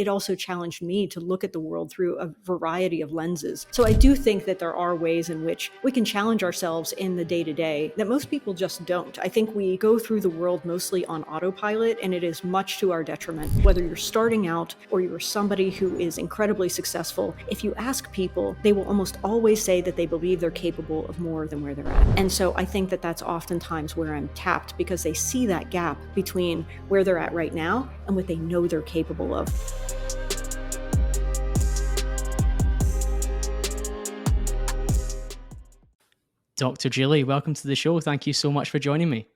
it also challenged me to look at the world through a variety of lenses. So I do think that there are ways in which we can challenge ourselves in the day-to-day that most people just don't. I think we go through the world mostly on autopilot, and it is much to our detriment. Whether you're starting out or you're somebody who is incredibly successful, if you ask people, they will almost always say that they believe they're capable of more than where they're at. And so I think that that's oftentimes where I'm tapped, because they see that gap between where they're at right now and what they know they're capable of. Dr. Julie, welcome to the show. Thank you so much for joining me.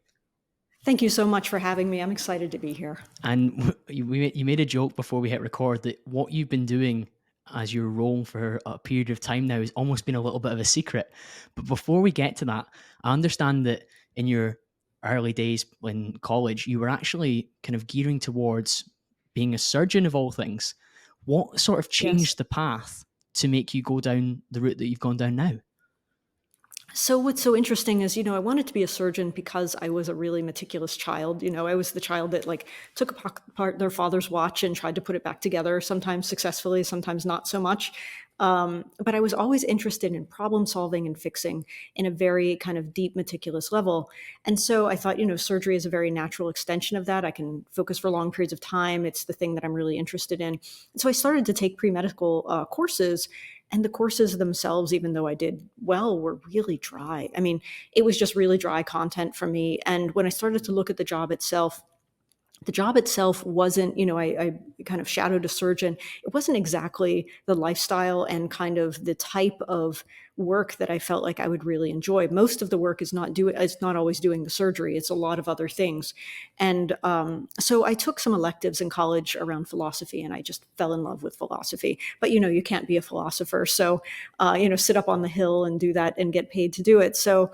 Thank you so much for having me. I'm excited to be here. And you made a joke before we hit record that what you've been doing as your role for a period of time now has almost been a little bit of a secret. But before we get to that, I understand that in your early days in college, you were actually kind of gearing towards being a surgeon of all things. What sort of changed the path to make you go down the route that you've gone down now? So what's so interesting is, I wanted to be a surgeon because I was a really meticulous child. I was the child that took apart their father's watch and tried to put it back together, sometimes successfully, sometimes not so much. But I was always interested in problem solving and fixing in a very kind of deep, meticulous level. And so I thought, surgery is a very natural extension of that. I can focus for long periods of time. It's the thing that I'm really interested in. And so I started to take pre-medical courses. And the courses themselves, even though I did well, were really dry. I mean, it was just really dry content for me. And when I started to look at the job itself wasn't, I kind of shadowed a surgeon. It wasn't exactly the lifestyle and kind of the type of work that I felt like I would really enjoy. Most of the work is not always doing the surgery. It's a lot of other things. And so I took some electives in college around philosophy, and I just fell in love with philosophy. But, you can't be a philosopher. So, sit up on the hill and do that and get paid to do it. So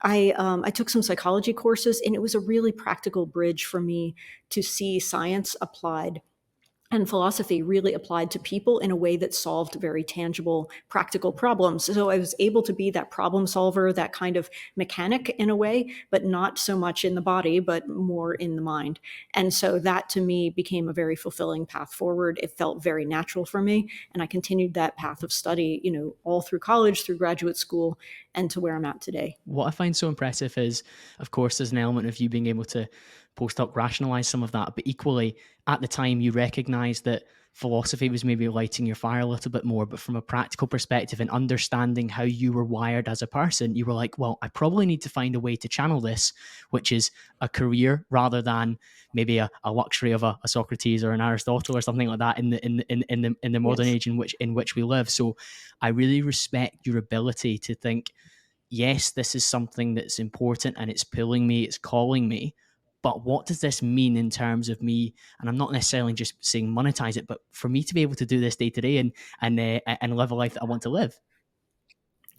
I took some psychology courses, and it was a really practical bridge for me to see science applied and philosophy really applied to people in a way that solved very tangible, practical problems. So I was able to be that problem solver, that kind of mechanic in a way, but not so much in the body, but more in the mind. And so that to me became a very fulfilling path forward. It felt very natural for me. And I continued that path of study, all through college, through graduate school, and to where I'm at today. What I find so impressive is, of course, there's an element of you being able to post-hoc rationalize some of that, but equally at the time you recognize that philosophy was maybe lighting your fire a little bit more, but from a practical perspective and understanding how you were wired as a person, you were like, well, I probably need to find a way to channel this, which is a career rather than maybe a luxury of a Socrates or an Aristotle or something like that in the modern age in which we live. So I really respect your ability to think, yes, this is something that's important and it's pulling me, it's calling me. But what does this mean in terms of me? And I'm not necessarily just saying monetize it, but for me to be able to do this day to day and live a life that I want to live.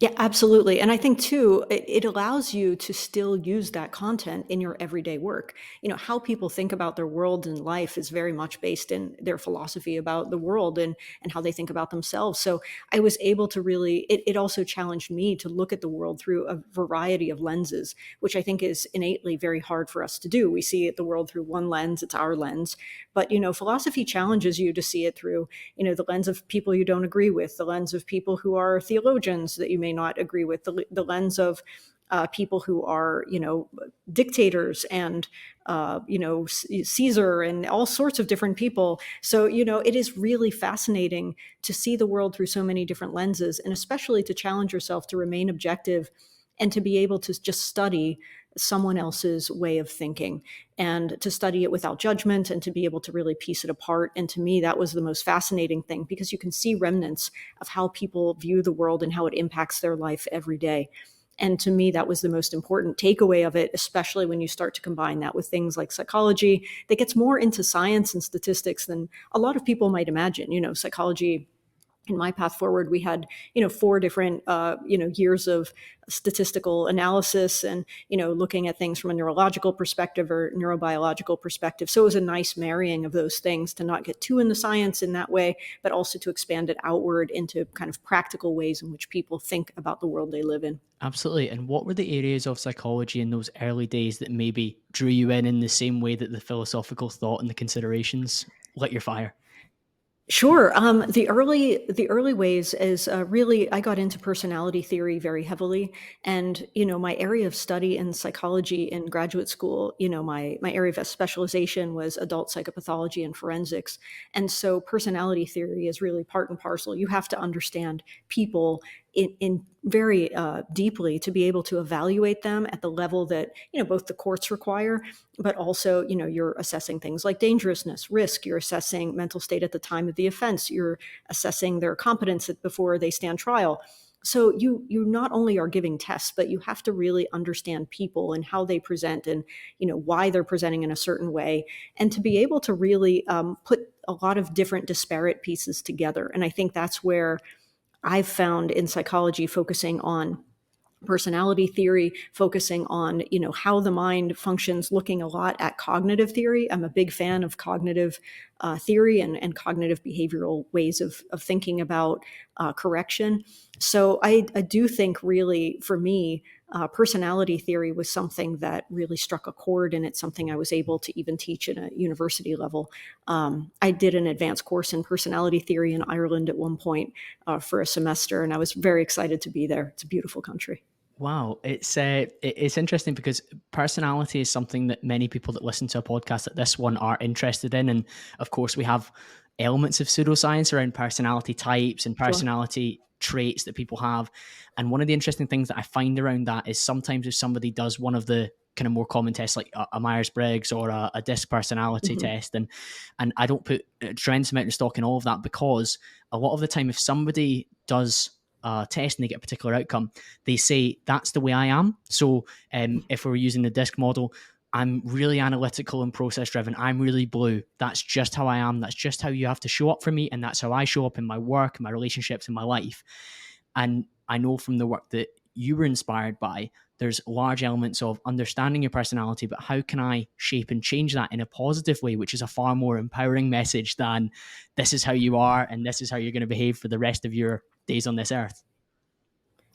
Yeah, absolutely. And I think too, it allows you to still use that content in your everyday work. How people think about their world and life is very much based in their philosophy about the world and how they think about themselves. So I was able to really, it also challenged me to look at the world through a variety of lenses, which I think is innately very hard for us to do. We see the world through one lens, it's our lens. But, philosophy challenges you to see it through, the lens of people you don't agree with, the lens of people who are theologians that you may not agree with, the lens of people who are, dictators and, Caesar and all sorts of different people. So, it is really fascinating to see the world through so many different lenses, and especially to challenge yourself to remain objective and to be able to just study someone else's way of thinking and to study it without judgment and to be able to really piece it apart. And to me, that was the most fascinating thing, because you can see remnants of how people view the world and how it impacts their life every day. And to me, that was the most important takeaway of it, especially when you start to combine that with things like psychology that gets more into science and statistics than a lot of people might imagine. Psychology, in my path forward, we had, 4 different, years of statistical analysis and, looking at things from a neurological perspective or neurobiological perspective. So it was a nice marrying of those things to not get too in the science in that way, but also to expand it outward into kind of practical ways in which people think about the world they live in. Absolutely. And what were the areas of psychology in those early days that maybe drew you in the same way that the philosophical thought and the considerations lit your fire? Sure. The early ways is really I got into personality theory very heavily, and my area of study in psychology in graduate school. My area of specialization was adult psychopathology and forensics, and so personality theory is really part and parcel. You have to understand people in very deeply to be able to evaluate them at the level that both the courts require, but also you're assessing things like dangerousness, risk. You're assessing mental state at the time of the offense. You're assessing their competence before they stand trial. So you not only are giving tests, but you have to really understand people and how they present, and why they're presenting in a certain way, and to be able to really put a lot of different disparate pieces together. And I think that's where I've found in psychology, focusing on personality theory, focusing on how the mind functions, looking a lot at cognitive theory. I'm a big fan of cognitive theory and cognitive behavioral ways of thinking about correction. So I do think, really, for me, personality theory was something that really struck a chord, and it's something I was able to even teach at a university level. I did an advanced course in personality theory in Ireland at one point for a semester, and I was very excited to be there. It's a beautiful country. Wow, it's interesting because personality is something that many people that listen to a podcast like this one are interested in, and of course we have elements of pseudoscience around personality types and Sure. personality traits that people have. And one of the interesting things that I find around that is sometimes if somebody does one of the kind of more common tests like a Myers-Briggs or a DISC personality Hmm. test, and I don't put a tremendous amount of stock in all of that because a lot of the time if somebody does a test and they get a particular outcome, they say that's the way I am. So if we're using the DISC model, I'm really analytical and process driven. I'm really blue. That's just how I am. That's just how you have to show up for me. And that's how I show up in my work, my relationships, in my life. And I know from the work that you were inspired by, there's large elements of understanding your personality, but how can I shape and change that in a positive way, which is a far more empowering message than this is how you are and this is how you're going to behave for the rest of your days on this earth.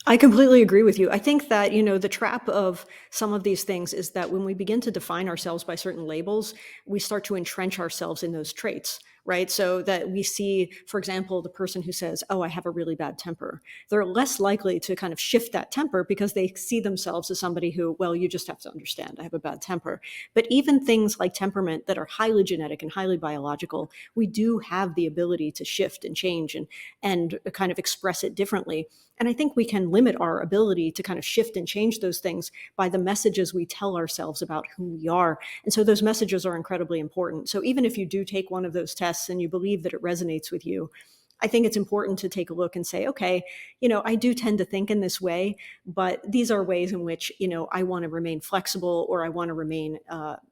I completely agree with you. I think that, the trap of some of these things is that when we begin to define ourselves by certain labels, we start to entrench ourselves in those traits, right? So that we see, for example, the person who says, "Oh, I have a really bad temper." They're less likely to kind of shift that temper because they see themselves as somebody who, well, you just have to understand, I have a bad temper. But even things like temperament that are highly genetic and highly biological, we do have the ability to shift and change and kind of express it differently. And I think we can limit our ability to kind of shift and change those things by the messages we tell ourselves about who we are. And so those messages are incredibly important. So even if you do take one of those tests and you believe that it resonates with you, I think it's important to take a look and say, okay, I do tend to think in this way, but these are ways in which, I want to remain flexible, or I want to remain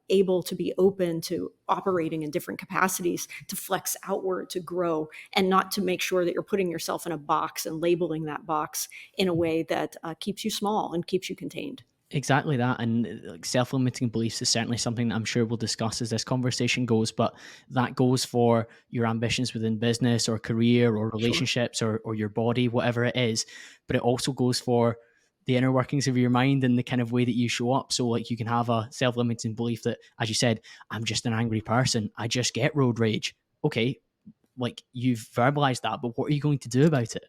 able to be open to operating in different capacities, to flex outward, to grow, and not to make sure that you're putting yourself in a box and labeling that box in a way that keeps you small and keeps you contained. Exactly that. And like self-limiting beliefs is certainly something that I'm sure we'll discuss as this conversation goes, but that goes for your ambitions within business or career or Sure. relationships or your body, whatever it is. But it also goes for the inner workings of your mind and the kind of way that you show up. So like you can have a self-limiting belief that, as you said, I'm just an angry person. I just get road rage. Okay, like you've verbalized that, but what are you going to do about it?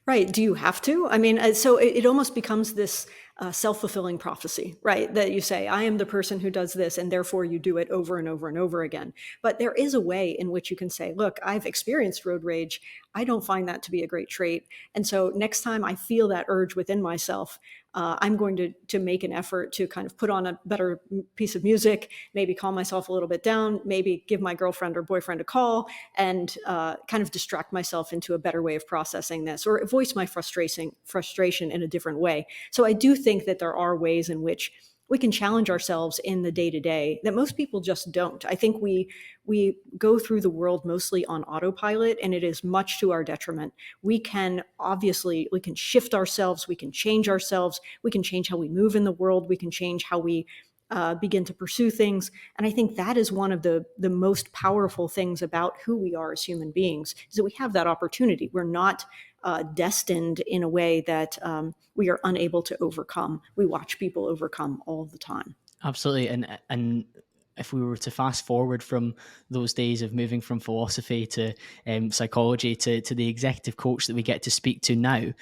Right. Do you have to? I mean, so it almost becomes this self-fulfilling prophecy, right? That you say, I am the person who does this, and therefore you do it over and over and over again. But there is a way in which you can say, look, I've experienced road rage. I don't find that to be a great trait. And so next time I feel that urge within myself, I'm going to make an effort to kind of put on a better piece of music, maybe calm myself a little bit down, maybe give my girlfriend or boyfriend a call, and kind of distract myself into a better way of processing this, or voice my frustration in a different way. So I do think that there are ways in which we can challenge ourselves in the day to day that most people just don't. I think we go through the world mostly on autopilot, and it is much to our detriment. We can shift ourselves, we can change ourselves, we can change how we move in the world, we can change how we begin to pursue things. And I think that is one of the most powerful things about who we are as human beings, is that we have that opportunity. We're not destined in a way that we are unable to overcome. We watch people overcome all the time. Absolutely. And if we were to fast forward from those days of moving from philosophy to psychology to the executive coach that we get to speak to now,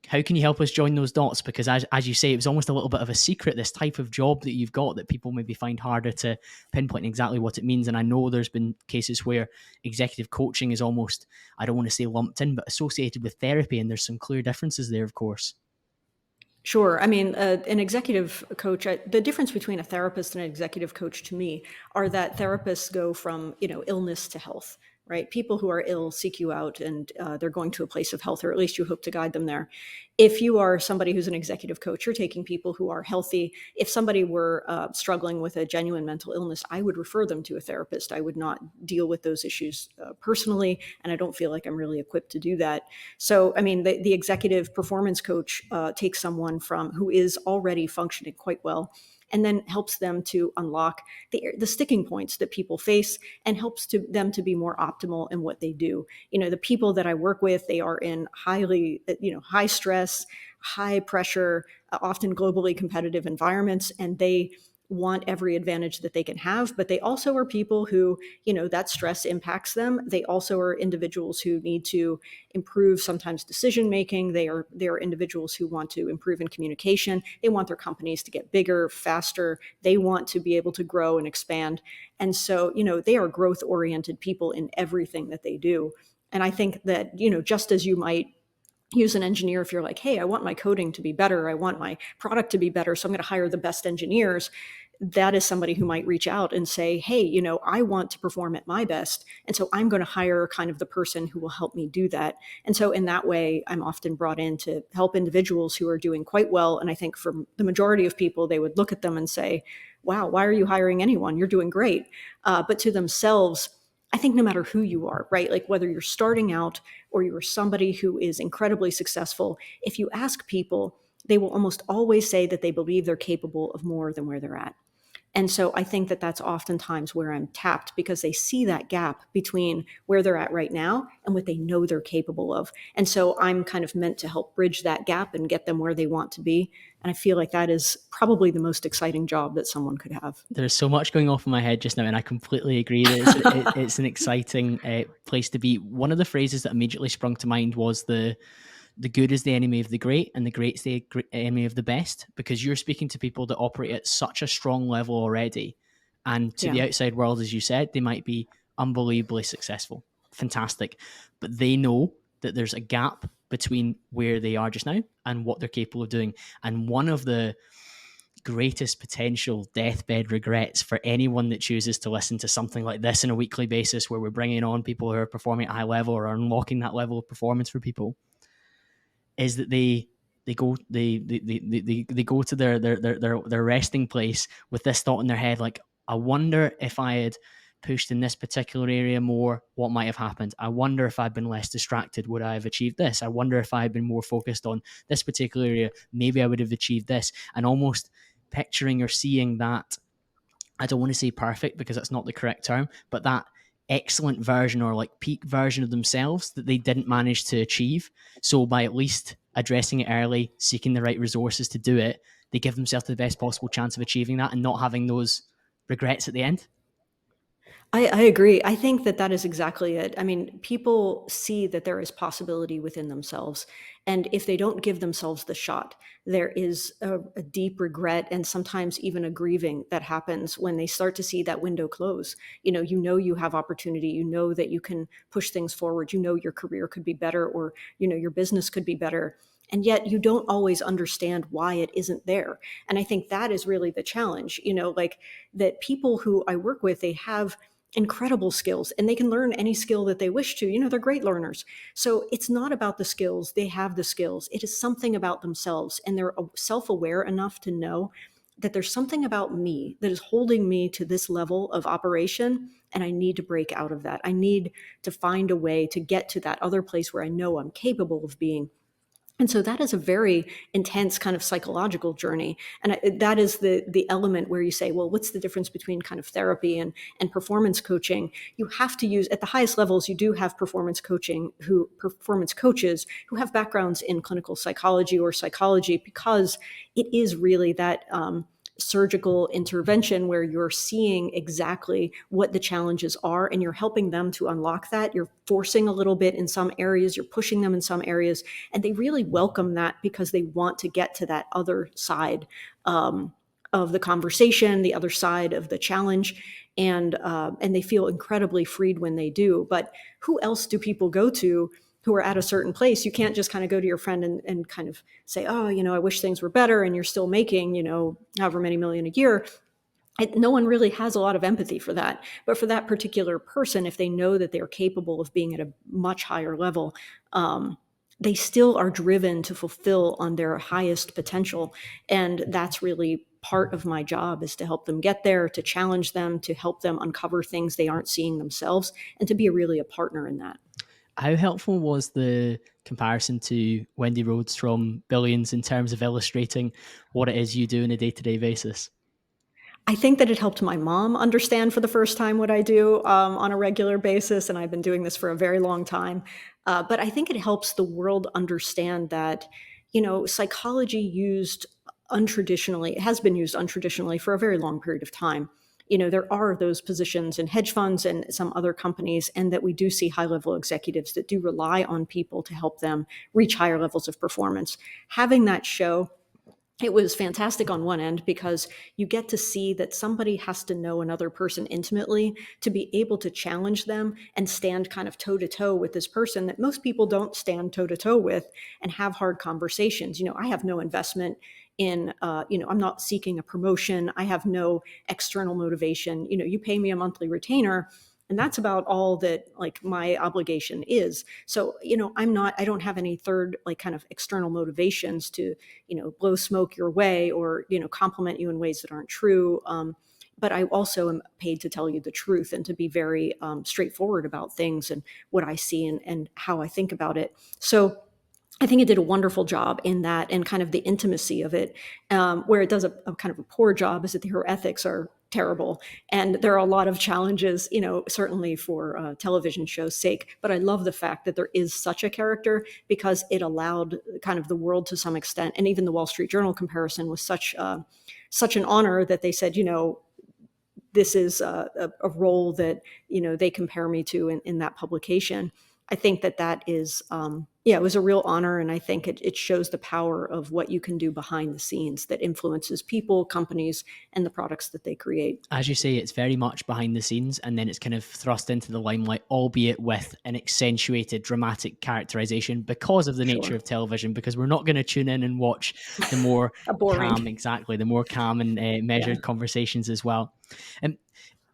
how can you help us join those dots? Because as you say, it was almost a little bit of a secret, this type of job that you've got, that people maybe find harder to pinpoint exactly what it means. And I know there's been cases where executive coaching is almost, I don't want to say lumped in, but associated with therapy. And there's some clear differences there, of course. Sure. I mean, an executive coach, the difference between a therapist and an executive coach to me are that therapists go from, illness to health, right? People who are ill seek you out and they're going to a place of health, or at least you hope to guide them there. If you are somebody who's an executive coach, you're taking people who are healthy. If somebody were struggling with a genuine mental illness, I would refer them to a therapist. I would not deal with those issues personally, and I don't feel like I'm really equipped to do that. So, I mean, the executive performance coach takes someone from who is already functioning quite well and then helps them to unlock the sticking points that people face and helps them to be more optimal in what they do. The people that I work with, they are in high stress, high pressure, often globally competitive environments, and they want every advantage that they can have, but they also are people who, that stress impacts them. They also are individuals who need to improve sometimes decision making. They are individuals who want to improve in communication. They want their companies to get bigger, faster. They want to be able to grow and expand. And so, they are growth oriented people in everything that they do. And I think that, just as you might use an engineer if you're like, hey, I want my coding to be better, I want my product to be better, so I'm going to hire the best engineers. That is somebody who might reach out and say, hey, I want to perform at my best, and so I'm going to hire kind of the person who will help me do that. And so in that way, I'm often brought in to help individuals who are doing quite well. And I think for the majority of people, they would look at them and say, wow, why are you hiring anyone? You're doing great. But to themselves, I think no matter who you are, right? Like whether you're starting out or you're somebody who is incredibly successful, if you ask people, they will almost always say that they believe they're capable of more than where they're at. And so I think that that's oftentimes where I'm tapped, because they see that gap between where they're at right now and what they know they're capable of. And so I'm kind of meant to help bridge that gap and get them where they want to be. And I feel like that is probably the most exciting job that someone could have. There's so much going off in my head just now, and I completely agree that it's an exciting place to be. One of the phrases that immediately sprung to mind was the good is the enemy of the great, and the great's the enemy of the best, because you're speaking to people that operate at such a strong level already. And to the outside world, as you said, they might be unbelievably successful, fantastic, but they know that there's a gap between where they are just now and what they're capable of doing. And one of the greatest potential deathbed regrets for anyone that chooses to listen to something like this on a weekly basis, where we're bringing on people who are performing at a high level or unlocking that level of performance for people, is that they go to their resting place with this thought in their head, like, I wonder if I had pushed in this particular area more, what might have happened? I wonder if I'd been less distracted, would I have achieved this? I wonder if I had been more focused on this particular area, maybe I would have achieved this. And almost picturing or seeing that, I don't want to say perfect because that's not the correct term, but that excellent version or like peak version of themselves that they didn't manage to achieve. So by at least addressing it early, seeking the right resources to do it, they give themselves the best possible chance of achieving that and not having those regrets at the end. I agree. I think that that is exactly it. I mean, people see that there is possibility within themselves. And if they don't give themselves the shot, there is a deep regret and sometimes even a grieving that happens when they start to see that window close. You have opportunity, that you can push things forward, your career could be better, or, your business could be better. And yet you don't always understand why it isn't there. And I think that is really the challenge, like that people who I work with, they have incredible skills and they can learn any skill that they wish to. They're great learners. So it's not about the skills. They have the skills. It is something about themselves, and they're self-aware enough to know that there's something about me that is holding me to this level of operation, and I need to break out of that. I need to find a way to get to that other place where I know I'm capable of being. And so that is a very intense kind of psychological journey. And that is the element where you say, well, what's the difference between kind of therapy and performance coaching? You have to use, at the highest levels, you do have performance coaches who have backgrounds in clinical psychology or psychology, because it is really that surgical intervention where you're seeing exactly what the challenges are and you're helping them to unlock that. You're forcing a little bit in some areas, you're pushing them in some areas, and they really welcome that because they want to get to that other side of the conversation, the other side of the challenge, and they feel incredibly freed when they do. But who else do people go to who are at a certain place? You can't just kind of go to your friend and kind of say, oh, I wish things were better, and you're still making, however many million a year. No one really has a lot of empathy for that. But for that particular person, if they know that they're capable of being at a much higher level, they still are driven to fulfill on their highest potential. And that's really part of my job, is to help them get there, to challenge them, to help them uncover things they aren't seeing themselves, and to be really a partner in that. How helpful was the comparison to Wendy Rhoades from Billions in terms of illustrating what it is you do on a day-to-day basis? I think that it helped my mom understand for the first time what I do on a regular basis, and I've been doing this for a very long time. But I think it helps the world understand that, psychology used untraditionally, it has been used untraditionally for a very long period of time. There are those positions in hedge funds and some other companies, and that we do see high-level executives that do rely on people to help them reach higher levels of performance. Having that show, it was fantastic on one end because you get to see that somebody has to know another person intimately to be able to challenge them and stand kind of toe to toe with this person that most people don't stand toe to toe with, and have hard conversations. I have no investment in, I'm not seeking a promotion. I have no external motivation. You pay me a monthly retainer, and that's about all that, like, my obligation is. So, I don't have any third, like, kind of external motivations to, blow smoke your way or, compliment you in ways that aren't true. But I also am paid to tell you the truth and to be very straightforward about things and what I see and how I think about it. So I think it did a wonderful job in that, and kind of the intimacy of it. Where it does a kind of a poor job is that her ethics are terrible, and there are a lot of challenges, certainly for television show's sake. But I love the fact that there is such a character, because it allowed kind of the world to some extent, and even the Wall Street Journal comparison was such an honor that they said, this is a role that they compare me to in that publication. I think that is, it was a real honor, and I think it shows the power of what you can do behind the scenes that influences people, companies, and the products that they create. As you say, it's very much behind the scenes, and then it's kind of thrust into the limelight, albeit with an accentuated dramatic characterization because of the nature Sure. of television, because we're not going to tune in and watch the more Boring. calm, exactly, the more calm and Yeah. measured conversations as well. And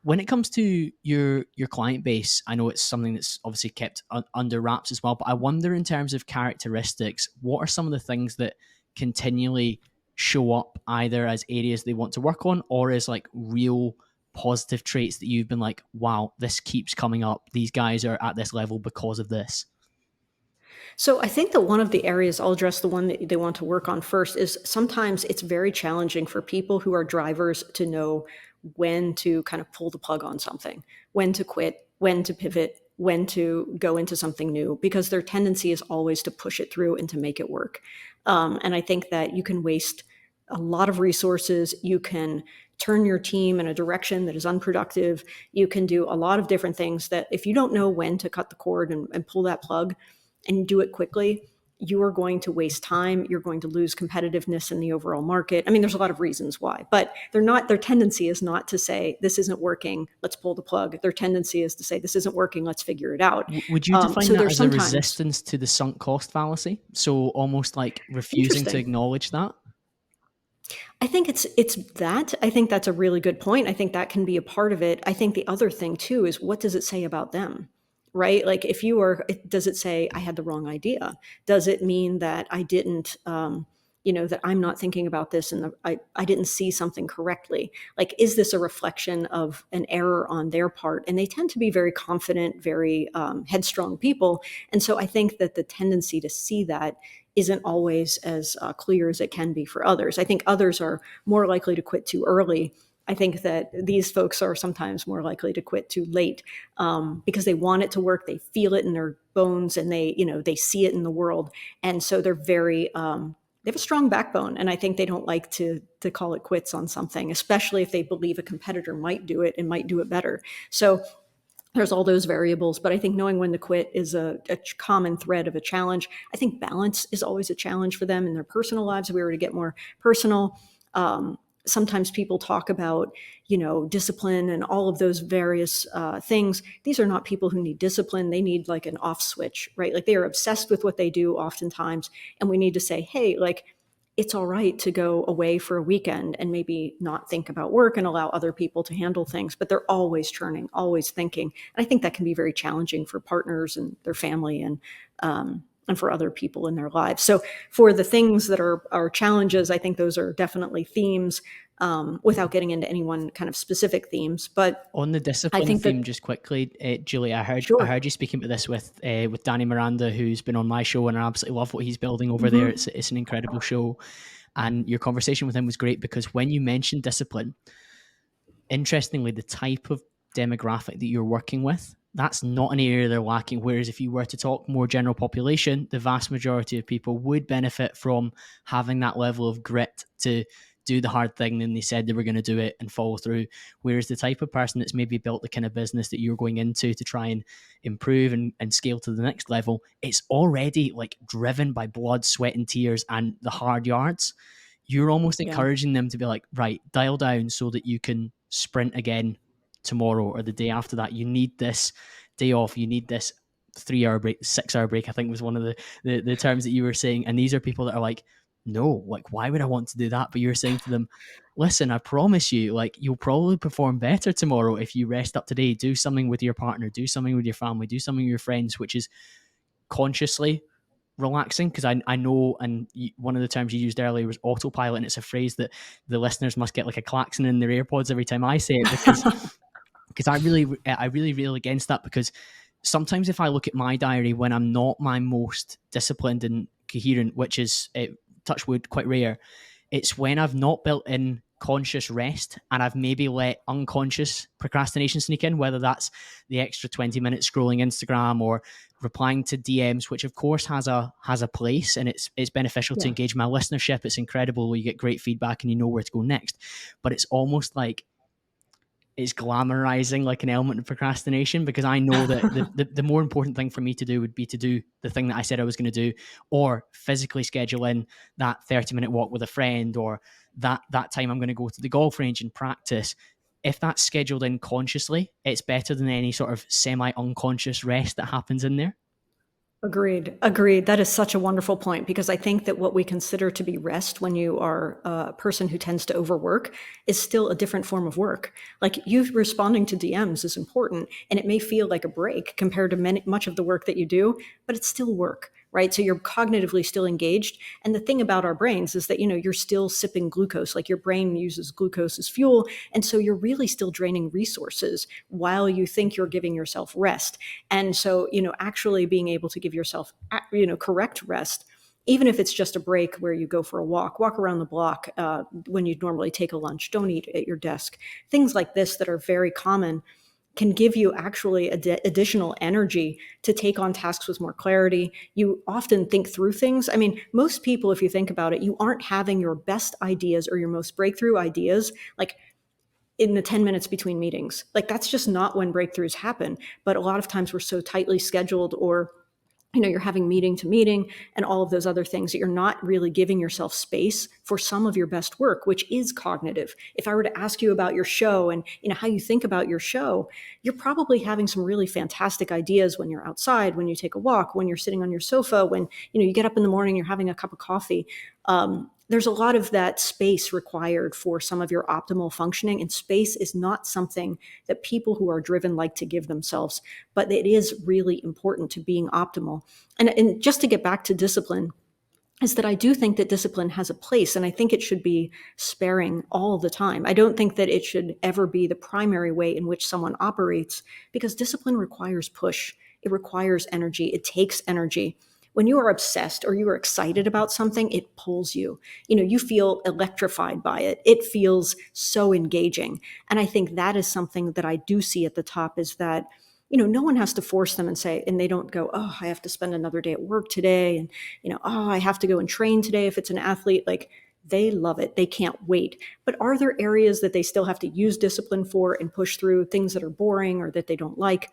when it comes to your client base, I know it's something that's obviously kept under wraps as well, but I wonder, in terms of characteristics, what are some of the things that continually show up either as areas they want to work on, or as like real positive traits that you've been like, wow, this keeps coming up, these guys are at this level because of this? So I think that one of the areas, I'll address the one that they want to work on first, is sometimes it's very challenging for people who are drivers to know when to kind of pull the plug on something, when to quit, when to pivot, when to go into something new, because their tendency is always to push it through and to make it work. And I think that you can waste a lot of resources. You can turn your team in a direction that is unproductive. You can do a lot of different things that, if you don't know when to cut the cord and pull that plug and do it quickly, you are going to waste time. You're going to lose competitiveness in the overall market. I mean, there's a lot of reasons why, but their tendency is not to say, this isn't working, let's pull the plug. Their tendency is to say, this isn't working, let's figure it out. Would you define So that there's as a sometimes, resistance to the sunk cost fallacy? So almost like refusing to interesting. acknowledge that? I think it's that. I think that's a really good point. I think that can be a part of it. I think the other thing too is, what does it say about them? Right? Like, if you are, does it say I had the wrong idea? Does it mean that I didn't, that I'm not thinking about this and I didn't see something correctly? Like, is this a reflection of an error on their part? And they tend to be very confident, very headstrong people. And so I think that the tendency to see that isn't always as clear as it can be for others. I think others are more likely to quit too early. I think that these folks are sometimes more likely to quit too late, because they want it to work. They feel it in their bones, and they see it in the world. And so they're very they have a strong backbone, and I think they don't like to call it quits on something, especially if they believe a competitor might do it and might do it better. So there's all those variables, but I think knowing when to quit is a common thread of a challenge. I think balance is always a challenge for them in their personal lives. If we were to get more personal, sometimes people talk about, discipline and all of those various things. These are not people who need discipline. They need like an off switch, right? Like they are obsessed with what they do oftentimes. And we need to say, hey, like, it's all right to go away for a weekend and maybe not think about work and allow other people to handle things, but they're always churning, always thinking. And I think that can be very challenging for partners and their family and for other people in their lives. So for the things that are challenges, I think those are definitely themes, without getting into any one kind of specific themes. But On the I discipline think that, theme, just quickly, Julie, I sure. heard you speaking about this with Danny Miranda, who's been on my show, and I absolutely love what he's building over there. Hmm. It's an incredible show, and your conversation with him was great because when you mentioned discipline, interestingly, the type of demographic that you're working with, that's not an area they're lacking. Whereas if you were to talk more general population, the vast majority of people would benefit from having that level of grit to do the hard thing and they said they were going to do it and follow through. Whereas the type of person that's maybe built the kind of business that you're going into to try and improve and scale to the next level, it's already like driven by blood, sweat, and tears and the hard yards. You're almost Yeah. encouraging them to be like, right, dial down so that you can sprint again tomorrow or the day after that. You need this day off. You need this 3 hour break, 6 hour break, I think was one of the terms that you were saying. And these are people that are like, no, like, why would I want to do that? But you're saying to them, listen, I promise you, like, you'll probably perform better tomorrow if you rest up today. Do something with your partner, do something with your family, do something with your friends, which is consciously relaxing. Because I know, and one of the terms you used earlier was autopilot, and it's a phrase that the listeners must get like a klaxon in their AirPods every time I say it, because I really rail against that. Because sometimes if I look at my diary when I'm not my most disciplined and coherent, which is, touch wood, quite rare, it's when I've not built in conscious rest and I've maybe let unconscious procrastination sneak in, whether that's the extra 20 minutes scrolling Instagram or replying to DMs, which of course has a place, and it's beneficial to Yeah. engage my listenership. It's incredible. You get great feedback and you know where to go next. But it's almost like it's glamorizing like an element of procrastination, because I know that the more important thing for me to do would be to do the thing that I said I was going to do, or physically schedule in that 30-minute walk with a friend, or that time I'm going to go to the golf range and practice. If that's scheduled in consciously, it's better than any sort of semi-unconscious rest that happens in there. Agreed. Agreed. That is such a wonderful point, because I think that what we consider to be rest when you are a person who tends to overwork is still a different form of work. Like, you responding to DMs is important, and it may feel like a break compared to much of the work that you do, but it's still work, right? So you're cognitively still engaged. And the thing about our brains is that, you're still sipping glucose, like your brain uses glucose as fuel. And so you're really still draining resources while you think you're giving yourself rest. And so, actually being able to give yourself, correct rest, even if it's just a break where you go for a walk around the block, when you'd normally take a lunch, don't eat at your desk. Things like this that are very common can give you actually additional energy to take on tasks with more clarity. You often think through things. I mean, most people, if you think about it, you aren't having your best ideas or your most breakthrough ideas like in the 10 minutes between meetings. Like, that's just not when breakthroughs happen. But a lot of times we're so tightly scheduled, or you're having meeting to meeting and all of those other things, that you're not really giving yourself space for some of your best work, which is cognitive. If I were to ask you about your show and how you think about your show, you're probably having some really fantastic ideas when you're outside, when you take a walk, when you're sitting on your sofa, when you get up in the morning, you're having a cup of coffee. There's a lot of that space required for some of your optimal functioning, and space is not something that people who are driven like to give themselves, but it is really important to being optimal. And just to get back to discipline, is that I do think that discipline has a place, and I think it should be sparing all the time. I don't think that it should ever be the primary way in which someone operates, because discipline requires push. It requires energy. It takes energy. When you are obsessed or you are excited about something, it pulls you. You feel electrified by it. It feels so engaging. And I think that is something that I do see at the top, is that, no one has to force them and say, and they don't go, oh, I have to spend another day at work today. And, oh, I have to go and train today if it's an athlete. Like, they love it. They can't wait. But are there areas that they still have to use discipline for and push through, things that are boring or that they don't like?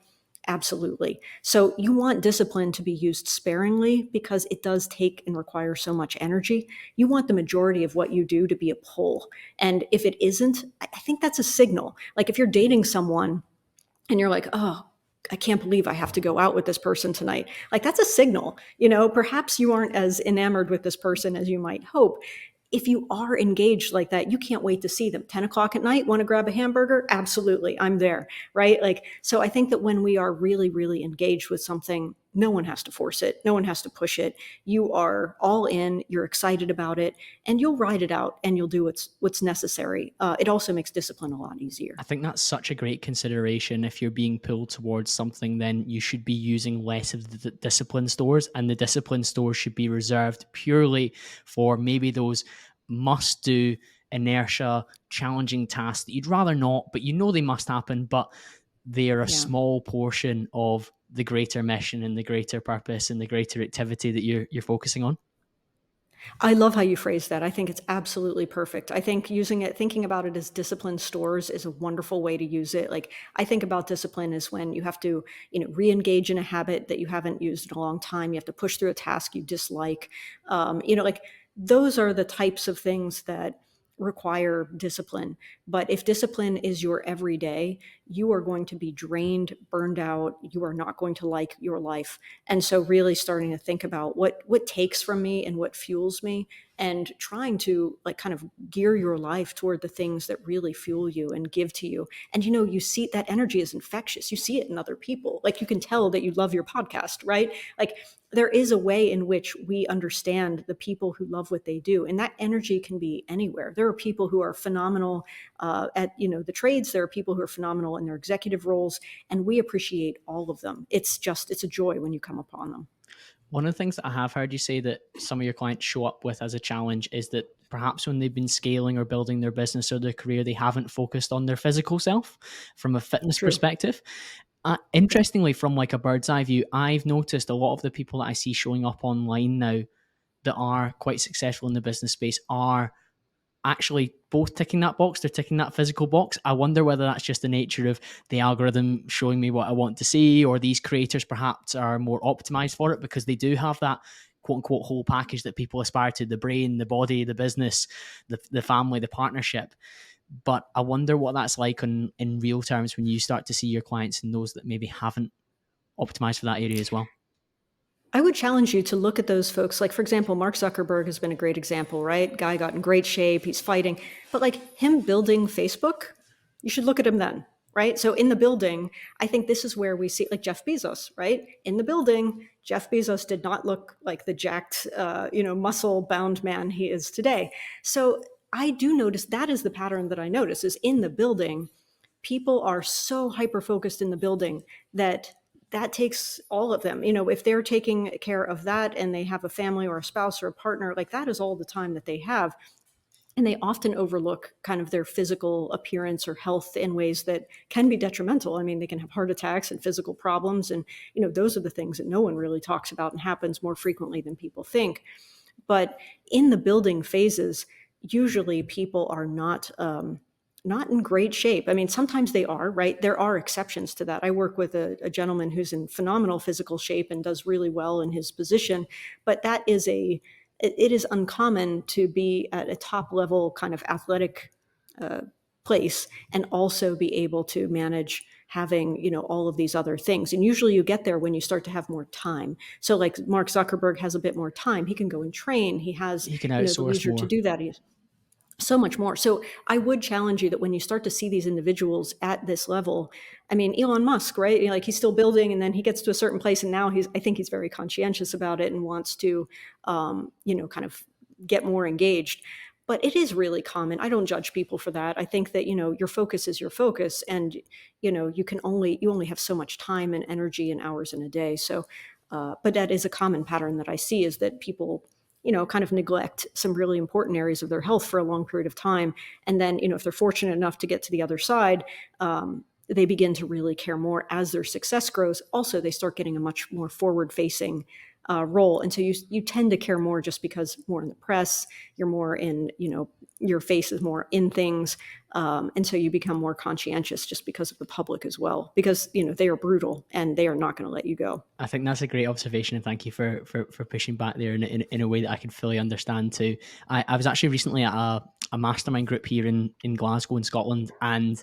Absolutely. So you want discipline to be used sparingly because it does take and require so much energy. You want the majority of what you do to be a pull. And if it isn't, I think that's a signal. Like if you're dating someone and you're like, oh, I can't believe I have to go out with this person tonight. Like that's a signal, perhaps you aren't as enamored with this person as you might hope. If you are engaged like that, you can't wait to see them. 10 o'clock at night, want to grab a hamburger? Absolutely, I'm there, right? Like, so I think that when we are really, really engaged with something, no one has to force it. No one has to push it. You are all in, you're excited about it, and you'll ride it out and you'll do what's necessary. It also makes discipline a lot easier. I think that's such a great consideration. If you're being pulled towards something, then you should be using less of the discipline stores, and the discipline stores should be reserved purely for maybe those must do, inertia, challenging tasks that you'd rather not, but they must happen, but they are a Yeah. small portion of the greater mission and the greater purpose and the greater activity that you're focusing on. I love how you phrase that. I think it's absolutely perfect. I think thinking about it as discipline stores is a wonderful way to use it. Like I think about discipline as when you have to, re-engage in a habit that you haven't used in a long time. You have to push through a task you dislike. Like those are the types of things that require discipline. But if discipline is your everyday, you are going to be drained, burned out. You are not going to like your life. And so really starting to think about what takes from me and what fuels me, and trying to like kind of gear your life toward the things that really fuel you and give to you. And you see that energy is infectious. You see it in other people. Like you can tell that you love your podcast, right? Like there is a way in which we understand the people who love what they do, and that energy can be anywhere. There are people who are phenomenal at the trades. There are people who are phenomenal in their executive roles, and we appreciate all of them. It's a joy when you come upon them. One of the things that I have heard you say that some of your clients show up with as a challenge is that perhaps when they've been scaling or building their business or their career, they haven't focused on their physical self from a fitness True. perspective. Interestingly, from like a bird's eye view, I've noticed a lot of the people that I see showing up online now that are quite successful in the business space are actually both ticking that box. They're ticking that physical box. I wonder whether that's just the nature of the algorithm showing me what I want to see, or these creators perhaps are more optimized for it because they do have that quote unquote whole package that people aspire to: the brain, the body, the business, the family, the partnership. But I wonder what that's like in real terms when you start to see your clients and those that maybe haven't optimized for that area as well. I would challenge you to look at those folks. Like, for example, Mark Zuckerberg has been a great example, right? Guy got in great shape. He's fighting. But like him building Facebook, you should look at him then, right? So in the building, I think this is where we see like Jeff Bezos, right? In the building, Jeff Bezos did not look like the jacked, muscle bound man he is today. So I do notice that is the pattern that I notice is in the building, people are so hyper focused in the building that takes all of them. If they're taking care of that and they have a family or a spouse or a partner, like that is all the time that they have. And they often overlook kind of their physical appearance or health in ways that can be detrimental. I mean, they can have heart attacks and physical problems. And, those are the things that no one really talks about and happens more frequently than people think. But in the building phases, usually people are not in great shape. I mean, sometimes they are, right? There are exceptions to that. I work with a gentleman who's in phenomenal physical shape and does really well in his position, but it is uncommon to be at a top level kind of athletic place and also be able to manage having all of these other things. And usually you get there when you start to have more time. So like Mark Zuckerberg has a bit more time. He can go and train. He has You can the outsource leisure to more. do that. So much more. So I would challenge you that when you start to see these individuals at this level, I mean, Elon Musk, right? Like he's still building and then he gets to a certain place and now I think he's very conscientious about it and wants to, kind of get more engaged. But it is really common. I don't judge people for that. I think that, your focus is your focus and, you only have so much time and energy and hours in a day. So, but that is a common pattern that I see is that people kind of neglect some really important areas of their health for a long period of time. And then, if they're fortunate enough to get to the other side, they begin to really care more as their success grows. Also, they start getting a much more forward-facing role, and so you tend to care more just because more in the press, you're more in, your face is more in things, and so you become more conscientious just because of the public as well, because they are brutal and they are not going to let you go. I think that's a great observation, and thank you for pushing back there in a way that I can fully understand too. I was actually recently at a mastermind group here in Glasgow in Scotland, and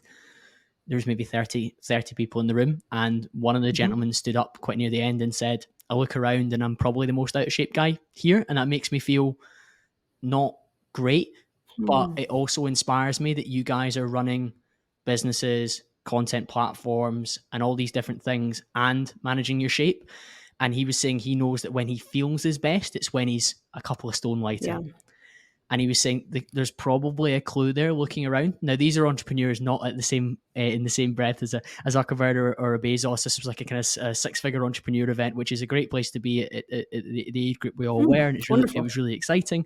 there's maybe 30 people in the room, and one of the Hmm. gentlemen stood up quite near the end and said, I look around and I'm probably the most out of shape guy here, and that makes me feel not great, but Hmm. it also inspires me that you guys are running businesses, content platforms, and all these different things and managing your shape. And he was saying he knows that when he feels his best, it's when he's a couple of stone lighter. Yeah. And he was saying there's probably a clue there looking around. Now, these are entrepreneurs not at the same in the same breath as a Zuckerberg or a Bezos. This was like a kind of a six-figure entrepreneur event, which is a great place to be at the age group we all were, and it Wonderful. was really exciting.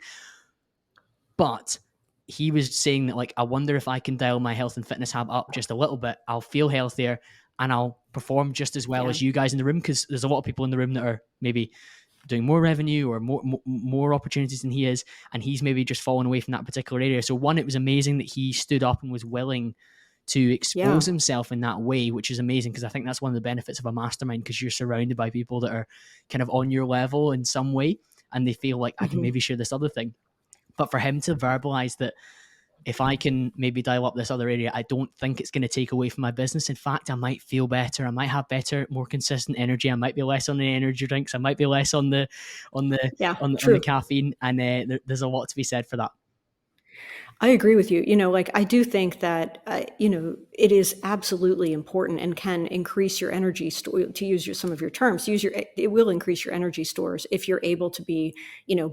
But he was saying that, like, I wonder if I can dial my health and fitness habit up just a little bit. I'll feel healthier and I'll perform just as well Yeah. as you guys in the room, because there's a lot of people in the room that are maybe doing more revenue or more opportunities than he is, and he's maybe just fallen away from that particular area. So one, it was amazing that he stood up and was willing to expose Yeah. himself in that way, which is amazing, because I think that's one of the benefits of a mastermind, because you're surrounded by people that are kind of on your level in some way, and they feel like I can maybe Hmm. share this other thing. But for him to verbalize that, if I can maybe dial up this other area, I don't think it's going to take away from my business. In fact, I might feel better. I might have better, more consistent energy. I might be less on the energy drinks. I might be less on the on the Yeah. on the True. caffeine. And there's a lot to be said for that. I agree with you. Like, I do think that, it is absolutely important and can increase your energy to use some of your terms, it will increase your energy stores if you're able to be,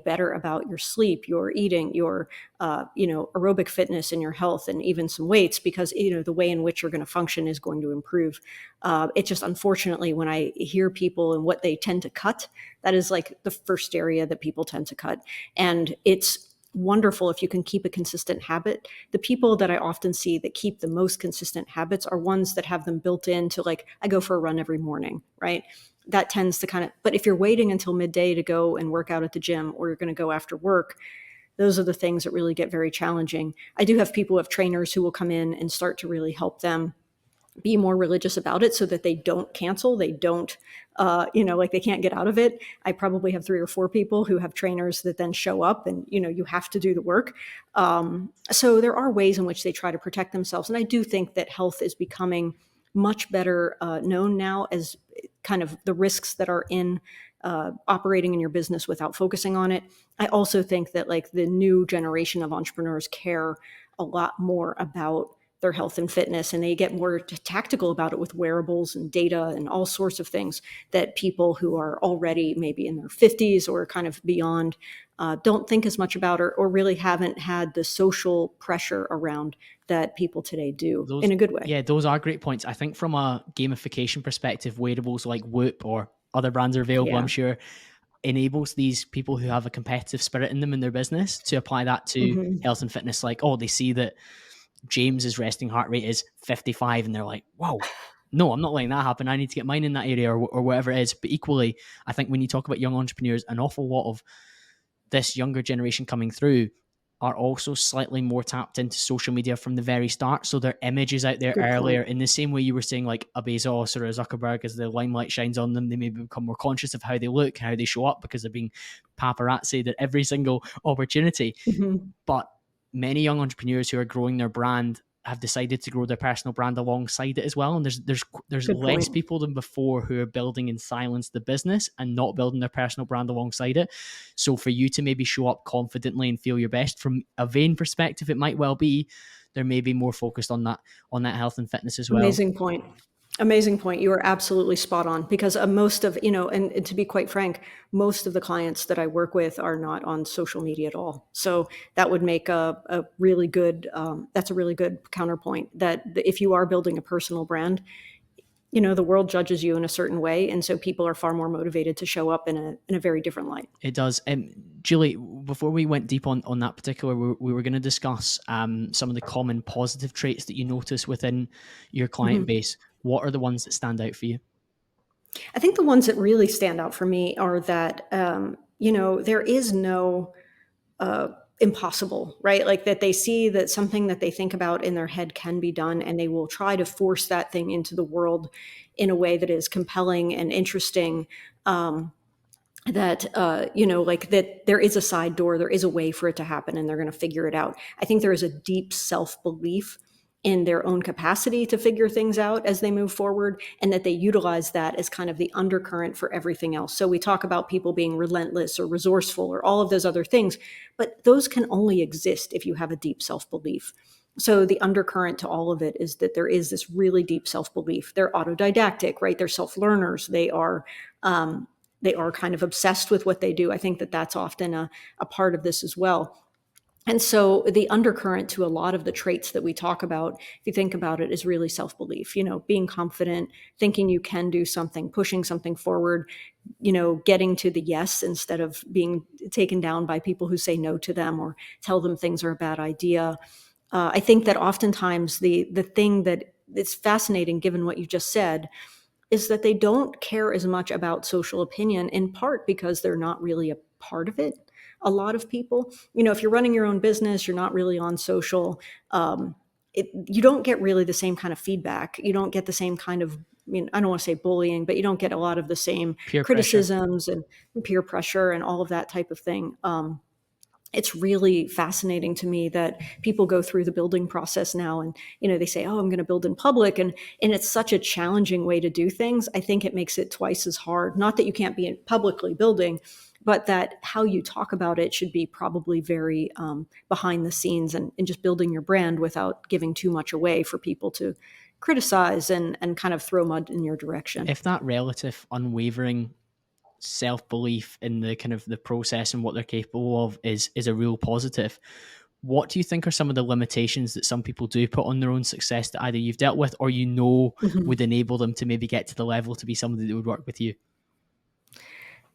better about your sleep, your eating, your, aerobic fitness and your health, and even some weights, because, the way in which you're going to function is going to improve. It just, unfortunately, when I hear people and what they tend to cut, that is like the first area that people tend to cut. And it's wonderful if you can keep a consistent habit. The people that I often see that keep the most consistent habits are ones that have them built into, like, I go for a run every morning, right? That tends to but if you're waiting until midday to go and work out at the gym, or you're going to go after work, those are the things that really get very challenging. I do have people who have trainers who will come in and start to really help them be more religious about it, so that they don't cancel, they don't, like, they can't get out of it. I probably have 3 or 4 people who have trainers that then show up, and you have to do the work. So there are ways in which they try to protect themselves, and I do think that health is becoming much better known now, as kind of the risks that are in operating in your business without focusing on it. I also think that, like, the new generation of entrepreneurs care a lot more about their health and fitness, and they get more tactical about it with wearables and data and all sorts of things that people who are already maybe in their 50s or kind of beyond don't think as much about, or really haven't had the social pressure around that people today do, Those in a good way. Yeah, those are great points. I think from a gamification perspective, wearables like Whoop or other brands are available, I'm Yeah. sure, enables these people who have a competitive spirit in them in their business to apply that to Hmm. health and fitness. Like, oh, they see that James's resting heart rate is 55, and they're like, wow, no, I'm not letting that happen. I need to get mine in that area, or whatever it is. But equally, I think when you talk about young entrepreneurs, an awful lot of this younger generation coming through are also slightly more tapped into social media from the very start. So their image is out there Good earlier, point. in the same way you were saying, like a Bezos or a Zuckerberg, as the limelight shines on them, they maybe become more conscious of how they look, how they show up, because they're being paparazzi'd at every single opportunity. Hmm. But many young entrepreneurs who are growing their brand have decided to grow their personal brand alongside it as well. And there's Good less point. people than before who are building in silence the business and not building their personal brand alongside it. So for you to maybe show up confidently and feel your best from a vain perspective, it might well be they're maybe more focused on that health and fitness as well. Amazing point. Amazing point. You are absolutely spot on, because most of, and to be quite frank, most of the clients that I work with are not on social media at all. So that would make a really good, that's a really good counterpoint, that if you are building a personal brand, the world judges you in a certain way. And so people are far more motivated to show up in a very different light. It does. Julie, before we went deep on that particular, we were going to discuss some of the common positive traits that you notice within your client Mhm. base. What are the ones that stand out for you? I think the ones that really stand out for me are that, there is no uh, impossible, right? Like that they see that something that they think about in their head can be done, and they will try to force that thing into the world in a way that is compelling and interesting. That like that there is a side door, there is a way for it to happen, and they're going to figure it out. I think there is a deep self-belief in their own capacity to figure things out as they move forward, and that they utilize that as kind of the undercurrent for everything else. So we talk about people being relentless or resourceful or all of those other things, but those can only exist if you have a deep self-belief. So the undercurrent to all of it is that there is this really deep self-belief. They're autodidactic, right? They're self-learners. Um, they are kind of obsessed with what they do. I think that that's often a part of this as well. And so the undercurrent to a lot of the traits that we talk about, if you think about it, is really self-belief, being confident, thinking you can do something, pushing something forward, getting to the yes instead of being taken down by people who say no to them or tell them things are a bad idea. I think that oftentimes the thing that is fascinating, given what you just said, is that they don't care as much about social opinion, in part because they're not really a part of it. A lot of people, if you're running your own business, you're not really on social. You don't get really the same kind of feedback. You don't get the same kind of, I don't want to say bullying, but you don't get a lot of the same Peer pressure. criticisms and peer pressure and all of that type of thing. It's really fascinating to me that people go through the building process now, and they say, oh, I'm going to build in public, and it's such a challenging way to do things. I think it makes it twice as hard. Not that you can't be publicly building, but that how you talk about it should be probably very behind the scenes, and just building your brand without giving too much away for people to criticize and kind of throw mud in your direction. If that relative unwavering self-belief in the kind of the process and what they're capable of is a real positive, what do you think are some of the limitations that some people do put on their own success that either you've dealt with or Mhm. would enable them to maybe get to the level to be somebody that would work with you?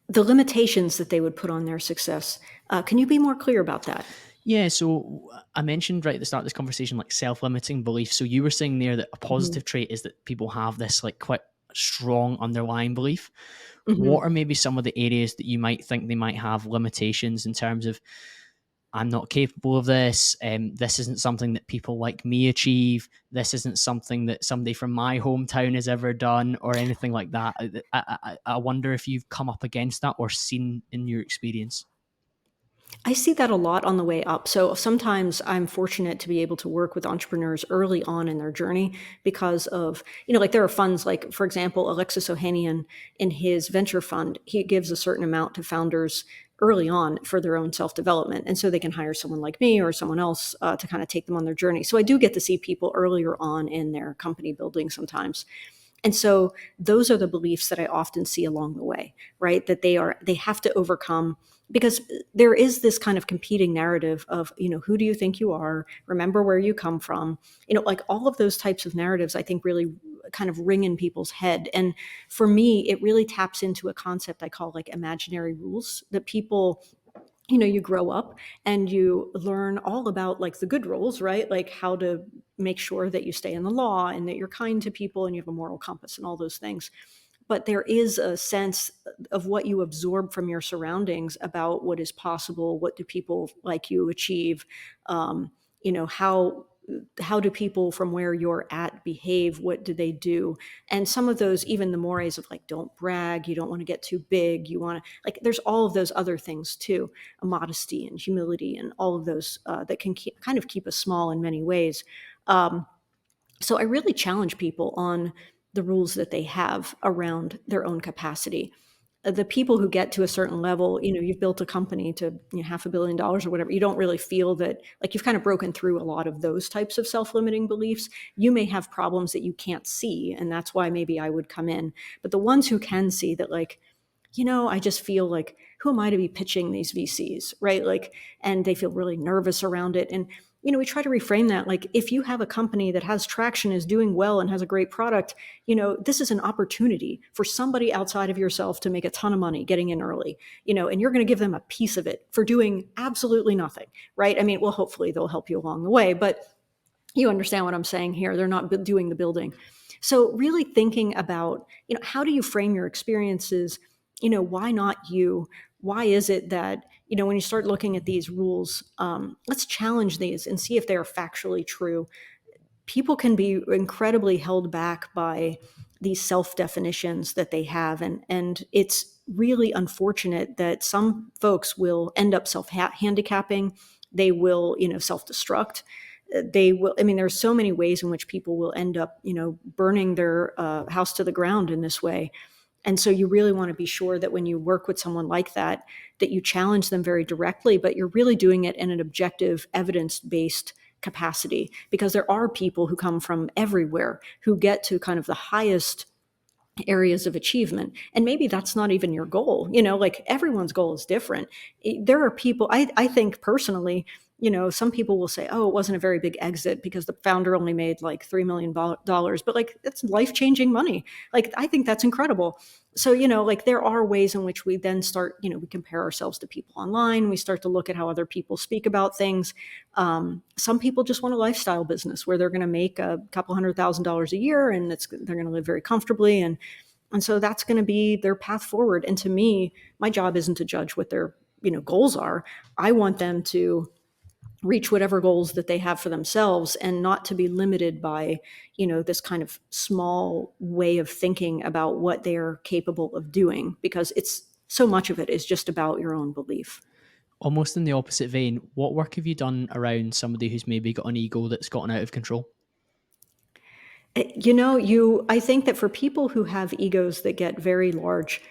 The limitations that they would put on their success. Can you be more clear about that? Yeah, so I mentioned right at the start of this conversation, like self-limiting beliefs. So you were saying there that a Mhm. positive trait is that people have this like quite strong underlying belief. What Mhm. are maybe some of the areas that you might think they might have limitations in terms of I'm not capable of this. This isn't something that people like me achieve. This isn't something that somebody from my hometown has ever done or anything like that. I wonder if you've come up against that or seen in your experience. I see that a lot on the way up. So sometimes I'm fortunate to be able to work with entrepreneurs early on in their journey because of, like there are funds like, for example, Alexis Ohanian in his venture fund, he gives a certain amount to founders early on for their own self-development. And so they can hire someone like me or someone else to kind of take them on their journey. So I do get to see people earlier on in their company building sometimes. And so those are the beliefs that I often see along the way, right? That they have to overcome, because there is this kind of competing narrative of, who do you think you are? Remember where you come from. Like all of those types of narratives, I think really kind of ring in people's head. And for me, it really taps into a concept I call like imaginary rules that people, you grow up and you learn all about like the good rules, right? Like how to make sure that you stay in the law and that you're kind to people and you have a moral compass and all those things. But there is a sense of what you absorb from your surroundings about what is possible. What do people like you achieve? Um, you know, how do people from where you're at behave? What do they do? And some of those, even the mores of like, don't brag, you don't want to get too big, you want to like, there's all of those other things too, modesty and humility and all of those that can kind of keep us small in many ways. Um, so I really challenge people on the rules that they have around their own capacity. The people who get to a certain level, you've built a company to $500 million or whatever, you don't really feel that like you've kind of broken through a lot of those types of self-limiting beliefs. You may have problems that you can't see, and that's why maybe I would come in. But the ones who can see that, like, I just feel like, who am I to be pitching these VCs, right? Like, and they feel really nervous around it. And we try to reframe that. Like, if you have a company that has traction, is doing well, and has a great product, this is an opportunity for somebody outside of yourself to make a ton of money getting in early, and you're going to give them a piece of it for doing absolutely nothing, right? I mean, well, hopefully they'll help you along the way, but you understand what I'm saying here. They're not doing the building. So really thinking about, how do you frame your experiences? Why not you? Why is it that, when you start looking at these rules, let's challenge these and see if they are factually true. People can be incredibly held back by these self-definitions that they have. And it's really unfortunate that some folks will end up self-handicapping. They will, self-destruct. They will, I mean, there's so many ways in which people will end up, burning their house to the ground in this way. And so you really want to be sure that when you work with someone like that, that you challenge them very directly, but you're really doing it in an objective, evidence-based capacity, because there are people who come from everywhere who get to kind of the highest areas of achievement. And maybe that's not even your goal. Like, everyone's goal is different. There are people, I think personally, some people will say, oh, it wasn't a very big exit because the founder only made like $3 million, but like, that's life-changing money. Like, I think that's incredible. So, like, there are ways in which we then start, we compare ourselves to people online. We start to look at how other people speak about things. Some people just want a lifestyle business where they're going to make a couple $100,000 a year, and they're going to live very comfortably. And so that's going to be their path forward. And to me, my job isn't to judge what their, goals are. I want them to reach whatever goals that they have for themselves, and not to be limited by, this kind of small way of thinking about what they are capable of doing, because it's so much of it is just about your own belief. Almost in the opposite vein, what work have you done around somebody who's maybe got an ego that's gotten out of control? I think that for people who have egos that get very large,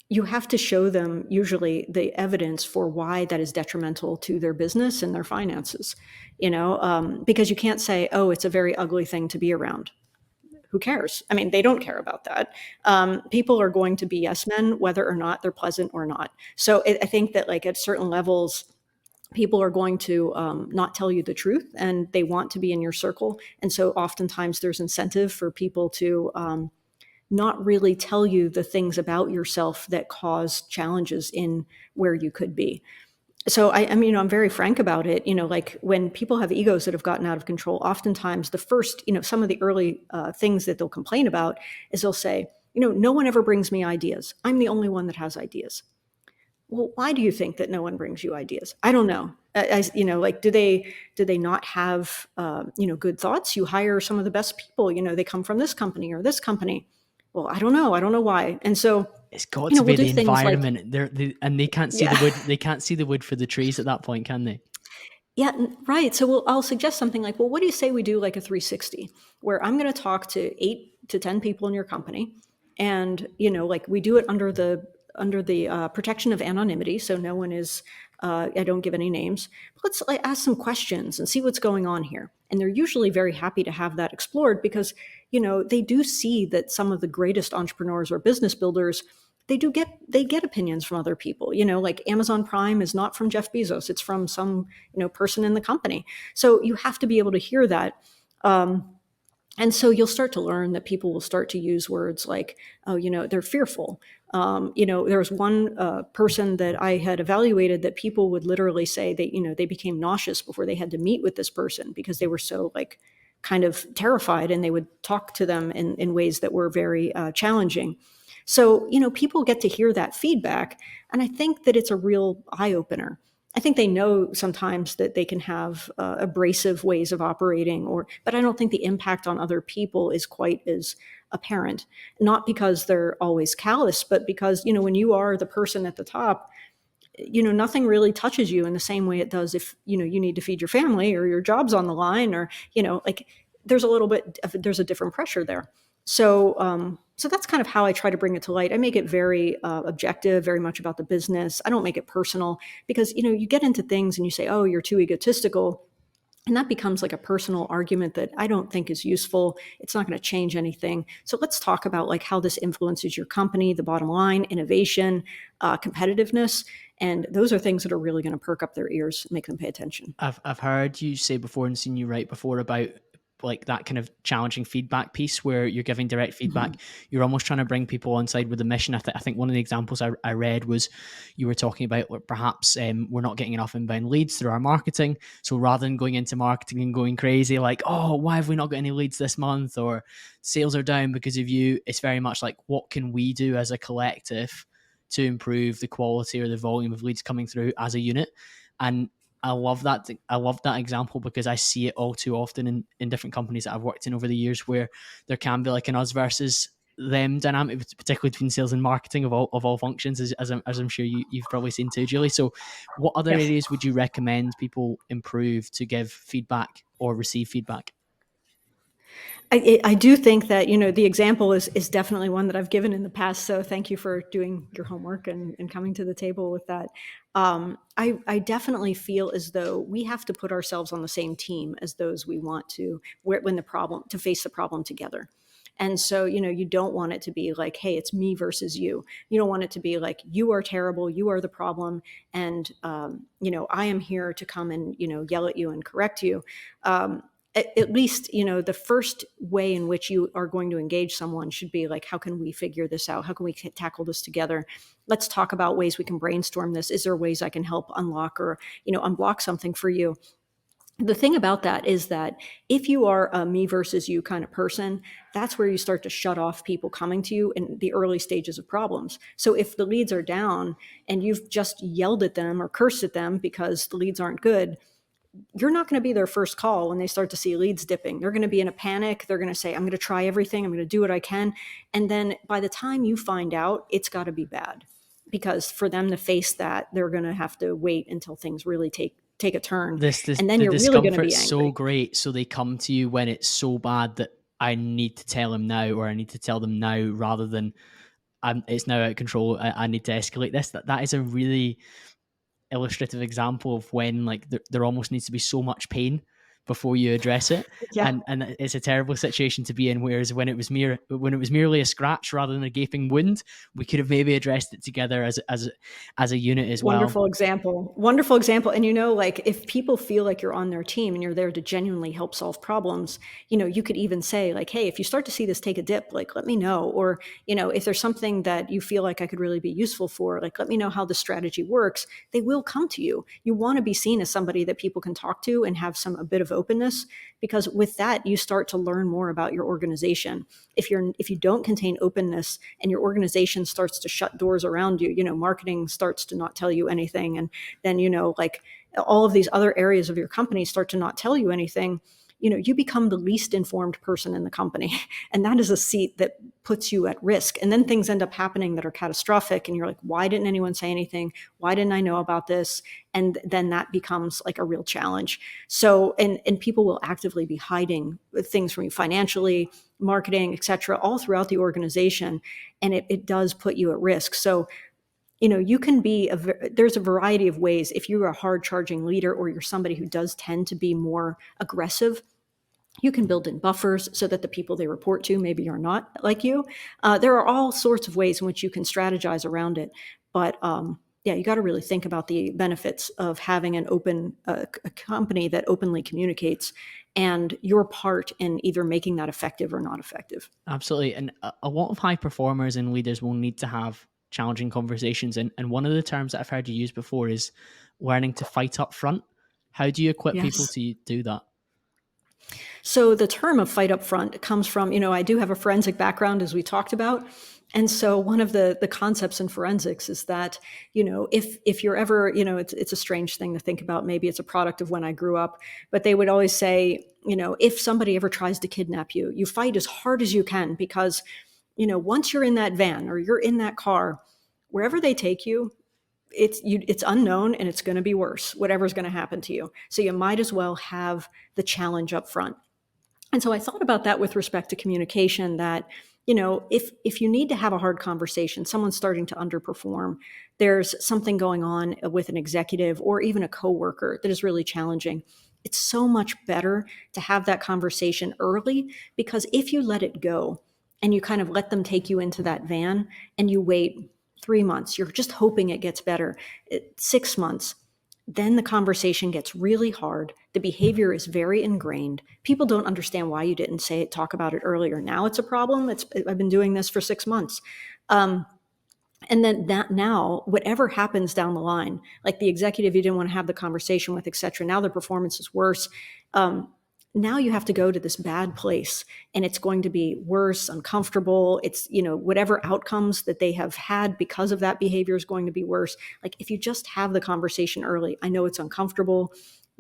you have to show them usually the evidence for why that is detrimental to their business and their finances, because you can't say, oh, it's a very ugly thing to be around. Who cares? I mean, they don't care about that. People are going to be yes men, whether or not they're pleasant or not. So I think that, like, at certain levels, people are going to not tell you the truth, and they want to be in your circle. And so oftentimes there's incentive for people to not really tell you the things about yourself that cause challenges in where you could be. So I mean, I'm very frank about it. Like, when people have egos that have gotten out of control, oftentimes the first, some of the early things that they'll complain about is they'll say, no one ever brings me ideas. I'm the only one that has ideas. Well, why do you think that no one brings you ideas? I don't know. Like, do they not have, good thoughts? You hire some of the best people, they come from this company or this company. Well, I don't know. I don't know why. And so, it's got to be we'll do the things like, environment. And they can't see the wood. They can't see the wood for the trees at that point, can they? yeah, right. So I'll suggest something like, well, what do you say we do like a 360, where I'm going to talk to 8 to 10 people in your company, and like, we do it under the protection of anonymity, so no one is. I don't give any names. Let's ask some questions and see what's going on here. And they're usually very happy to have that explored, because they do see that some of the greatest entrepreneurs or business builders, they get opinions from other people. Like, Amazon Prime is not from Jeff Bezos; it's from some person in the company. So you have to be able to hear that. And so you'll start to learn that people will start to use words like, oh, they're fearful. There was one person that I had evaluated that people would literally say that, they became nauseous before they had to meet with this person, because they were so, like, kind of terrified, and they would talk to them in ways that were very challenging. So, people get to hear that feedback. And I think that it's a real eye opener. I think they know sometimes that they can have abrasive ways of operating, but I don't think the impact on other people is quite as apparent. Not because they're always callous, but because, when you are the person at the top, nothing really touches you in the same way it does if, you need to feed your family, or your job's on the line, or, like, there's a different pressure there. So that's kind of how I try to bring it to light. I make it very objective, very much about the business. I don't make it personal, because, you get into things and you say, oh, you're too egotistical. And that becomes like a personal argument that I don't think is useful. It's not going to change anything. So let's talk about, like, how this influences your company, the bottom line, innovation, competitiveness. And those are things that are really going to perk up their ears, make them pay attention. I've heard you say before and seen you write before about like that kind of challenging feedback piece where you're giving direct Mm-hmm. feedback. You're almost trying to bring people on side with the mission. I think one of the examples I read was you were talking about perhaps we're not getting enough inbound leads through our marketing. So rather than going into marketing and going crazy, like, oh, why have we not got any leads this month? Or sales are down because of you. It's very much like, what can we do as a collective to improve the quality or the volume of leads coming through as a unit? And I love that. I love that example because I see it all too often in different companies that I've worked in over the years, where there can be like an us versus them dynamic, particularly between sales and marketing of all functions, as I'm sure you've probably seen too, Julie. So, what other Yes. areas would you recommend people improve to give feedback or receive feedback? I do think that, the example is definitely one that I've given in the past. So thank you for doing your homework and coming to the table with that. I definitely feel as though we have to put ourselves on the same team as those we want to, when the problem, to face the problem together. And so, you don't want it to be like, hey, it's me versus you. You don't want it to be like, you are terrible, you are the problem. And, I am here to come and, yell at you and correct you. At least, the first way in which you are going to engage someone should be like, how can we figure this out? How can we tackle this together? Let's talk about ways we can brainstorm this. Is there ways I can help unlock or, unblock something for you? The thing about that is that if you are a me versus you kind of person, that's where you start to shut off people coming to you in the early stages of problems. So if the leads are down and you've just yelled at them or cursed at them because the leads aren't good, you're not going to be their first call when they start to see leads dipping. They're going to be in a panic. They're going to say, I'm going to try everything. I'm going to do what I can. And then by the time you find out, it's got to be bad, because for them to face that, they're going to have to wait until things really take a turn. This And then the you're really going to be discomfort's so angry. great, so they come to you when it's so bad that I need to tell them now, or I need to tell them now, rather than it's now out of control. I need to escalate this. That is a really illustrative example of when like there almost needs to be so much pain before you address it, Yeah. and it's a terrible situation to be in. Whereas when it was merely a scratch rather than a gaping wound, we could have maybe addressed it together as a unit as well. Wonderful example. Wonderful example. And like if people feel like you're on their team and you're there to genuinely help solve problems, you could even say like, hey, if you start to see this take a dip, like let me know. Or, if there's something that you feel like I could really be useful for, like let me know how the strategy works. They will come to you. You want to be seen as somebody that people can talk to and have a bit of openness, because with that you start to learn more about your organization. If you don't contain openness and your organization starts to shut doors around you, marketing starts to not tell you anything, and then like all of these other areas of your company start to not tell you anything, you become the least informed person in the company. And that is a seat that puts you at risk. And then things end up happening that are catastrophic. And you're like, why didn't anyone say anything? Why didn't I know about this? And then that becomes like a real challenge. So, and people will actively be hiding things from you financially, marketing, et cetera, all throughout the organization. And it does put you at risk. So, you can be there's a variety of ways. If you're a hard charging leader, or you're somebody who does tend to be more aggressive, you can build in buffers so that the people they report to maybe are not like you. There are all sorts of ways in which you can strategize around it. But yeah, you got to really think about the benefits of having an open a company that openly communicates, and your part in either making that effective or not effective. Absolutely. And a lot of high performers and leaders will need to have challenging conversations. And one of the terms that I've heard you use before is learning to fight up front. How do you equip people Yes. to do that? So the term of fight up front comes from, I do have a forensic background, as we talked about. And so one of the concepts in forensics is that, if you're ever, it's a strange thing to think about. Maybe it's a product of when I grew up, but they would always say, if somebody ever tries to kidnap you, you fight as hard as you can, because, once you're in that van or you're in that car, wherever they take you, it's unknown, and it's going to be worse, whatever's going to happen to you. So you might as well have the challenge up front. And so I thought about that with respect to communication, that, if you need to have a hard conversation, someone's starting to underperform, there's something going on with an executive or even a coworker that is really challenging. It's so much better to have that conversation early, because if you let it go and you kind of let them take you into that van and you wait 3 months, you're just hoping it gets better. 6 months, then the conversation gets really hard. The behavior is very ingrained. People don't understand why you didn't talk about it earlier. Now it's a problem. I've been doing this for 6 months. And then that now, whatever happens down the line, like the executive you didn't want to have the conversation with, et cetera, now their performance is worse. Now you have to go to this bad place, and it's going to be worse, uncomfortable. It's, whatever outcomes that they have had because of that behavior is going to be worse. Like if you just have the conversation early, I know it's uncomfortable,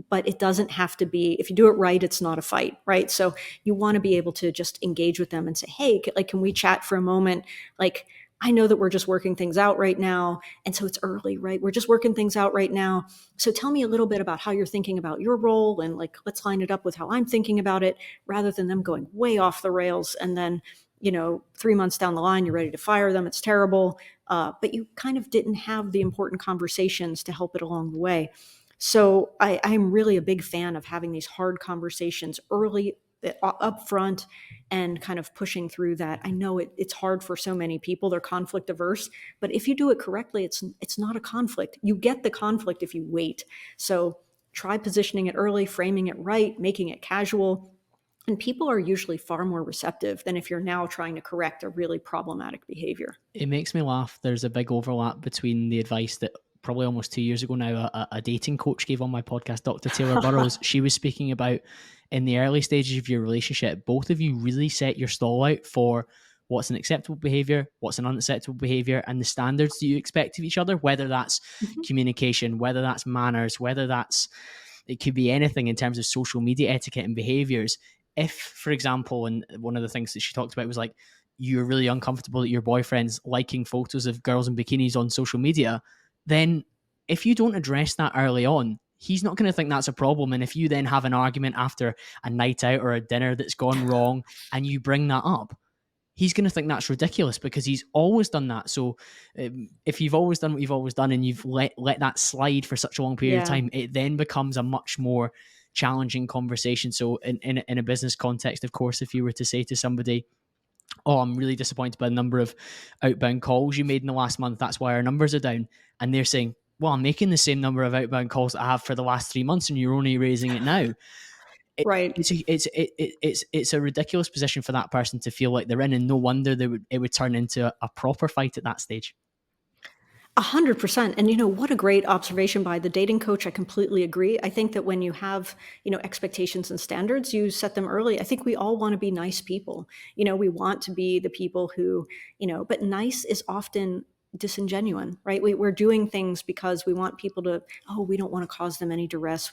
but it doesn't have to be. If you do it right, it's not a fight, right? So you want to be able to just engage with them and say, hey, can we chat for a moment? Like, I know that we're just working things out right now. And so it's early, right? We're just working things out right now. So tell me a little bit about how you're thinking about your role, and let's line it up with how I'm thinking about it, rather than them going way off the rails. And then, 3 months down the line, you're ready to fire them. It's terrible. But you kind of didn't have the important conversations to help it along the way. So I'm really a big fan of having these hard conversations early, up front, and kind of pushing through that. I know it's hard for so many people. They're conflict averse, but if you do it correctly, it's not a conflict. You get the conflict if you wait. So try positioning it early, framing it right, making it casual. And people are usually far more receptive than if you're now trying to correct a really problematic behavior. It makes me laugh. There's a big overlap between the advice that probably almost 2 years ago now, a dating coach gave on my podcast, Dr. Taylor Burrows. She was speaking about, in the early stages of your relationship, both of you really set your stall out for what's an acceptable behavior, what's an unacceptable behavior, and the standards that you expect of each other, whether that's communication, whether that's manners, it could be anything in terms of social media etiquette and behaviors. If, for example, and one of the things that she talked about was like, you're really uncomfortable that your boyfriend's liking photos of girls in bikinis on social media, then if you don't address that early on, he's not going to think that's a problem. And if you then have an argument after a night out or a dinner that's gone wrong and you bring that up, he's going to think that's ridiculous because he's always done that. So if you've always done what you've always done and you've let that slide for such a long period of time, it then becomes a much more challenging conversation. So in a business context, of course, if you were to say to somebody, oh, I'm really disappointed by the number of outbound calls you made in the last month, that's why our numbers are down. And they're saying, well, I'm making the same number of outbound calls that I have for the last 3 months and you're only raising it now. Right. It's a ridiculous position for that person to feel like they're in, and no wonder it would turn into a proper fight at that stage. 100%. And what a great observation by the dating coach. I completely agree. I think that when you have, expectations and standards, you set them early. I think we all want to be nice people. We want to be the people who, but nice is often disingenuine, right? We're doing things because we want people to, we don't want to cause them any duress.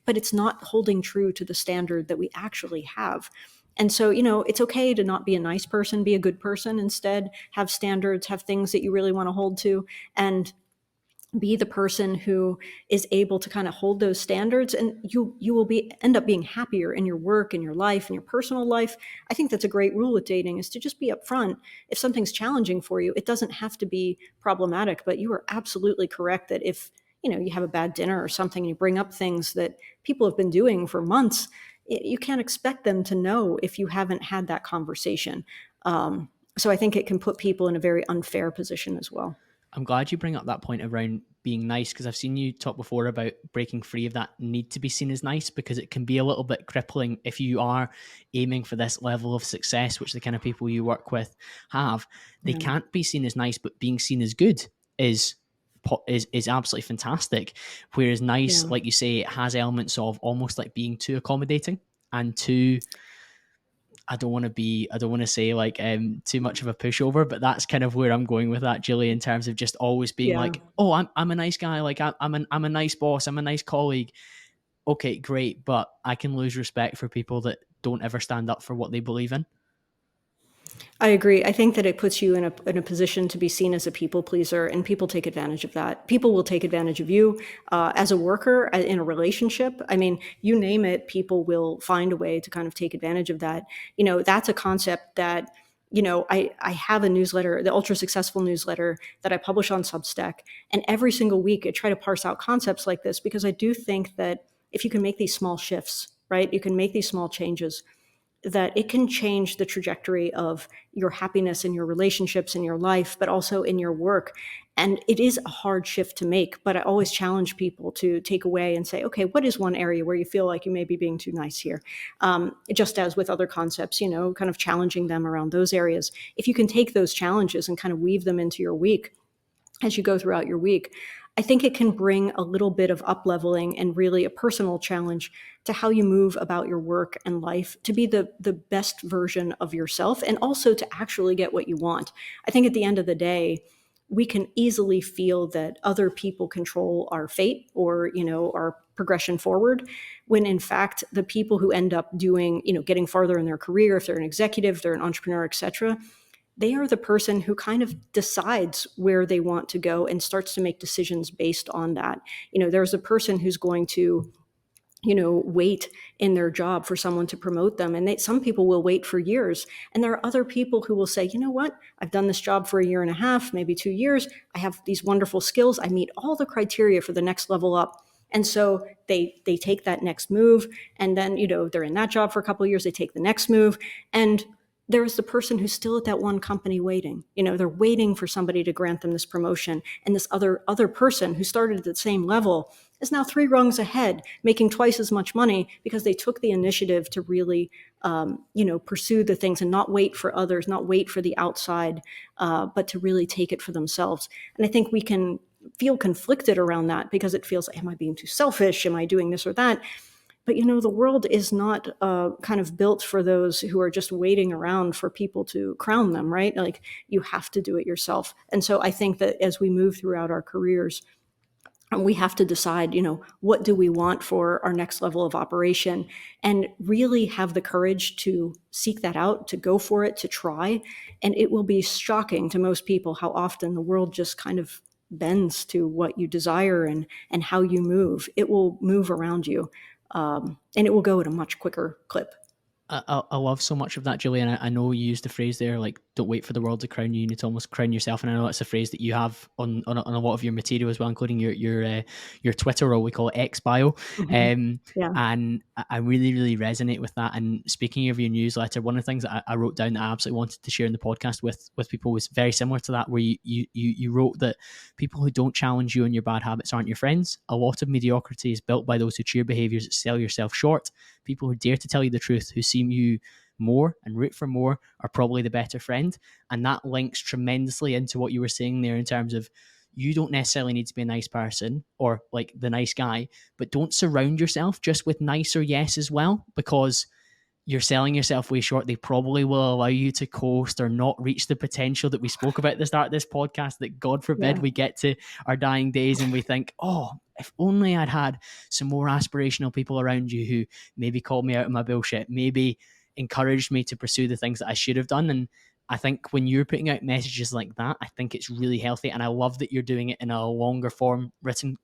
But it's not holding true to the standard that we actually have. And so, it's okay to not be a nice person, be a good person instead, have standards, have things that you really want to hold to, and be the person who is able to kind of hold those standards, and you will end up being happier in your work, in your life, in your personal life. I think that's a great rule with dating, is to just be upfront. If something's challenging for you, it doesn't have to be problematic, but you are absolutely correct that if, you have a bad dinner or something and you bring up things that people have been doing for months, you can't expect them to know if you haven't had that conversation. So I think it can put people in a very unfair position as well. I'm glad you bring up that point around being nice, because I've seen you talk before about breaking free of that need to be seen as nice, because it can be a little bit crippling if you are aiming for this level of success, which the kind of people you work with have. They can't be seen as nice, but being seen as good is absolutely fantastic. Whereas nice, like you say, it has elements of almost like being too accommodating and too, I don't want to say like too much of a pushover, but that's kind of where I'm going with that, Julie, in terms of just always being like, oh, I'm a nice guy, like I'm a nice boss, I'm a nice colleague. Okay, great, but I can lose respect for people that don't ever stand up for what they believe in. I agree. I think that it puts you in a position to be seen as a people pleaser, and people take advantage of that. People will take advantage of you as a worker, in a relationship. I mean, you name it, people will find a way to kind of take advantage of that. That's a concept that, I have a newsletter, the Ultra Successful newsletter that I publish on Substack. And every single week I try to parse out concepts like this, because I do think that if you can make these small shifts, right, you can make these small changes, that it can change the trajectory of your happiness in your relationships in your life, but also in your work. And it is a hard shift to make, but I always challenge people to take away and say, okay, what is one area where you feel like you may be being too nice here? Just as with other concepts, kind of challenging them around those areas. If you can take those challenges and kind of weave them into your week as you go throughout your week, I think it can bring a little bit of up-leveling and really a personal challenge to how you move about your work and life to be the best version of yourself, and also to actually get what you want. I think at the end of the day, we can easily feel that other people control our fate or, our progression forward, when in fact, the people who end up doing, getting farther in their career, if they're an executive, they're an entrepreneur, etc., they are the person who kind of decides where they want to go and starts to make decisions based on that. There's a person who's going to wait in their job for someone to promote them. And some people will wait for years. And there are other people who will say, you know what, I've done this job for a year and a half, maybe 2 years. I have these wonderful skills. I meet all the criteria for the next level up. And so they take that next move. And then, they're in that job for a couple of years. They take the next move. And there's the person who's still at that one company waiting. They're waiting for somebody to grant them this promotion. And this other person who started at the same level is now 3 rungs ahead, making twice as much money because they took the initiative to really, pursue the things and not wait for others, not wait for the outside, but to really take it for themselves. And I think we can feel conflicted around that because it feels, am I being too selfish? Am I doing this or that? But, the world is not kind of built for those who are just waiting around for people to crown them, right? Like, you have to do it yourself. And so I think that as we move throughout our careers, we have to decide, what do we want for our next level of operation, and really have the courage to seek that out, to go for it, to try. And it will be shocking to most people how often the world just kind of bends to what you desire and how you move. It will move around you. And it will go at a much quicker clip. I love so much of that, Julie, and I know you used the phrase there, like, don't wait for the world to crown you, you need to almost crown yourself. And I know it's a phrase that you have on a lot of your material as well, including your Twitter role, we call it X bio. Mm-hmm. Yeah. And I really, really resonate with that. And speaking of your newsletter, one of the things that I wrote down that I absolutely wanted to share in the podcast with people was very similar to that, where you wrote that people who don't challenge you on your bad habits aren't your friends. A lot of mediocrity is built by those who cheer behaviors that sell yourself short. People who dare to tell you the truth, who see you more and root for more, are probably the better friend. And that links tremendously into what you were saying there in terms of, you don't necessarily need to be a nice person or like the nice guy, but don't surround yourself just with nice or yes as well, because you're selling yourself way short. They probably will allow you to coast or not reach the potential that we spoke about at the start of this podcast, that God forbid we get to our dying days and we think, oh, if only I'd had some more aspirational people around you who maybe called me out of my bullshit, maybe encouraged me to pursue the things that I should have done. And I think when you're putting out messages like that, I think it's really healthy. And I love that you're doing it in a longer form, written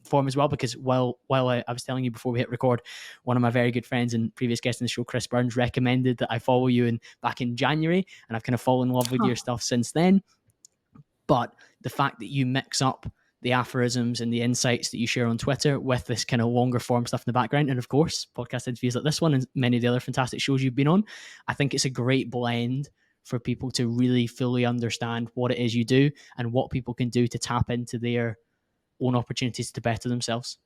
form as well, because while I was telling you before we hit record, one of my very good friends and previous guest in the show, Chris Burns, recommended that I follow you back in January, and I've kind of fallen in love with your stuff since then. But the fact that you mix up the aphorisms and the insights that you share on Twitter with this kind of longer form stuff in the background, and of course podcast interviews like this one and many of the other fantastic shows you've been on, I think it's a great blend for people to really fully understand what it is you do and what people can do to tap into their own opportunities to better themselves.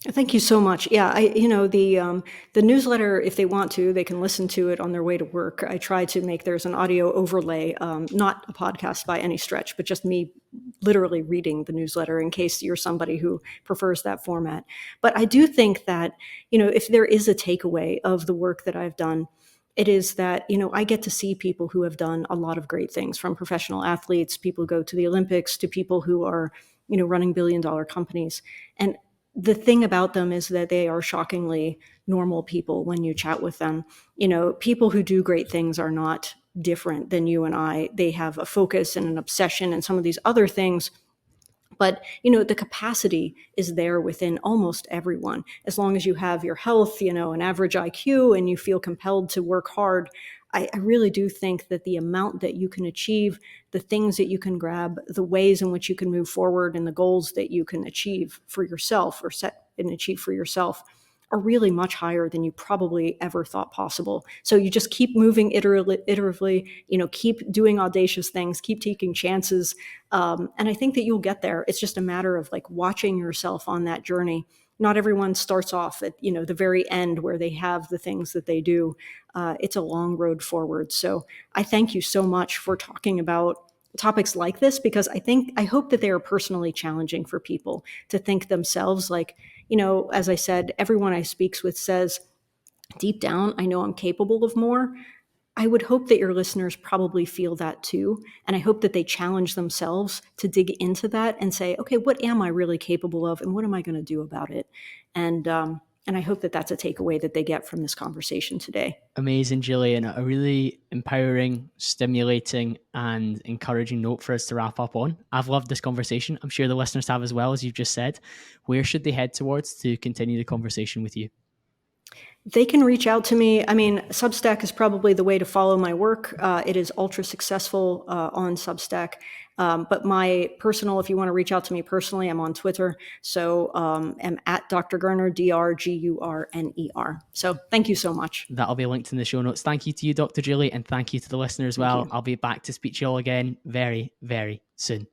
Thank you so much. Yeah, the newsletter, if they want to, they can listen to it on their way to work. I try to make there's an audio overlay, not a podcast by any stretch, but just me literally reading the newsletter in case you're somebody who prefers that format. But I do think that, if there is a takeaway of the work that I've done, it is that, I get to see people who have done a lot of great things, from professional athletes, people who go to the Olympics, to people who are, running billion-dollar companies. And the thing about them is that they are shockingly normal people when you chat with them. People who do great things are not different than you and I. They have a focus and an obsession and some of these other things. But, the capacity is there within almost everyone. As long as you have your health, an average IQ, and you feel compelled to work hard, I really do think that the amount that you can achieve, the things that you can grab, the ways in which you can move forward, and the goals that you can achieve for yourself or set and achieve for yourself are really much higher than you probably ever thought possible. So you just keep moving iteratively, keep doing audacious things, keep taking chances. And I think that you'll get there. It's just a matter of like watching yourself on that journey. Not everyone starts off at, the very end where they have the things that they do. It's a long road forward. So I thank you so much for talking about topics like this, because I hope that they are personally challenging for people to think themselves like, as I said, everyone I speaks with says, deep down, I know I'm capable of more. I would hope that your listeners probably feel that too. And I hope that they challenge themselves to dig into that and say, okay, what am I really capable of? And what am I going to do about it? And I hope that that's a takeaway that they get from this conversation today. Amazing, Julie, and a really empowering, stimulating, and encouraging note for us to wrap up on. I've loved this conversation. I'm sure the listeners have as well, as you've just said. Where should they head towards to continue the conversation with you? They can reach out to me. I mean, Substack is probably the way to follow my work. It is ultra successful on Substack. But my personal, if you want to reach out to me personally, I'm on Twitter. So I'm at Dr. Gurner, Drgurner. So thank you so much. That'll be linked in the show notes. Thank you to you, Dr. Julie, and thank you to the listener as well. I'll be back to speak to you all again very, very soon.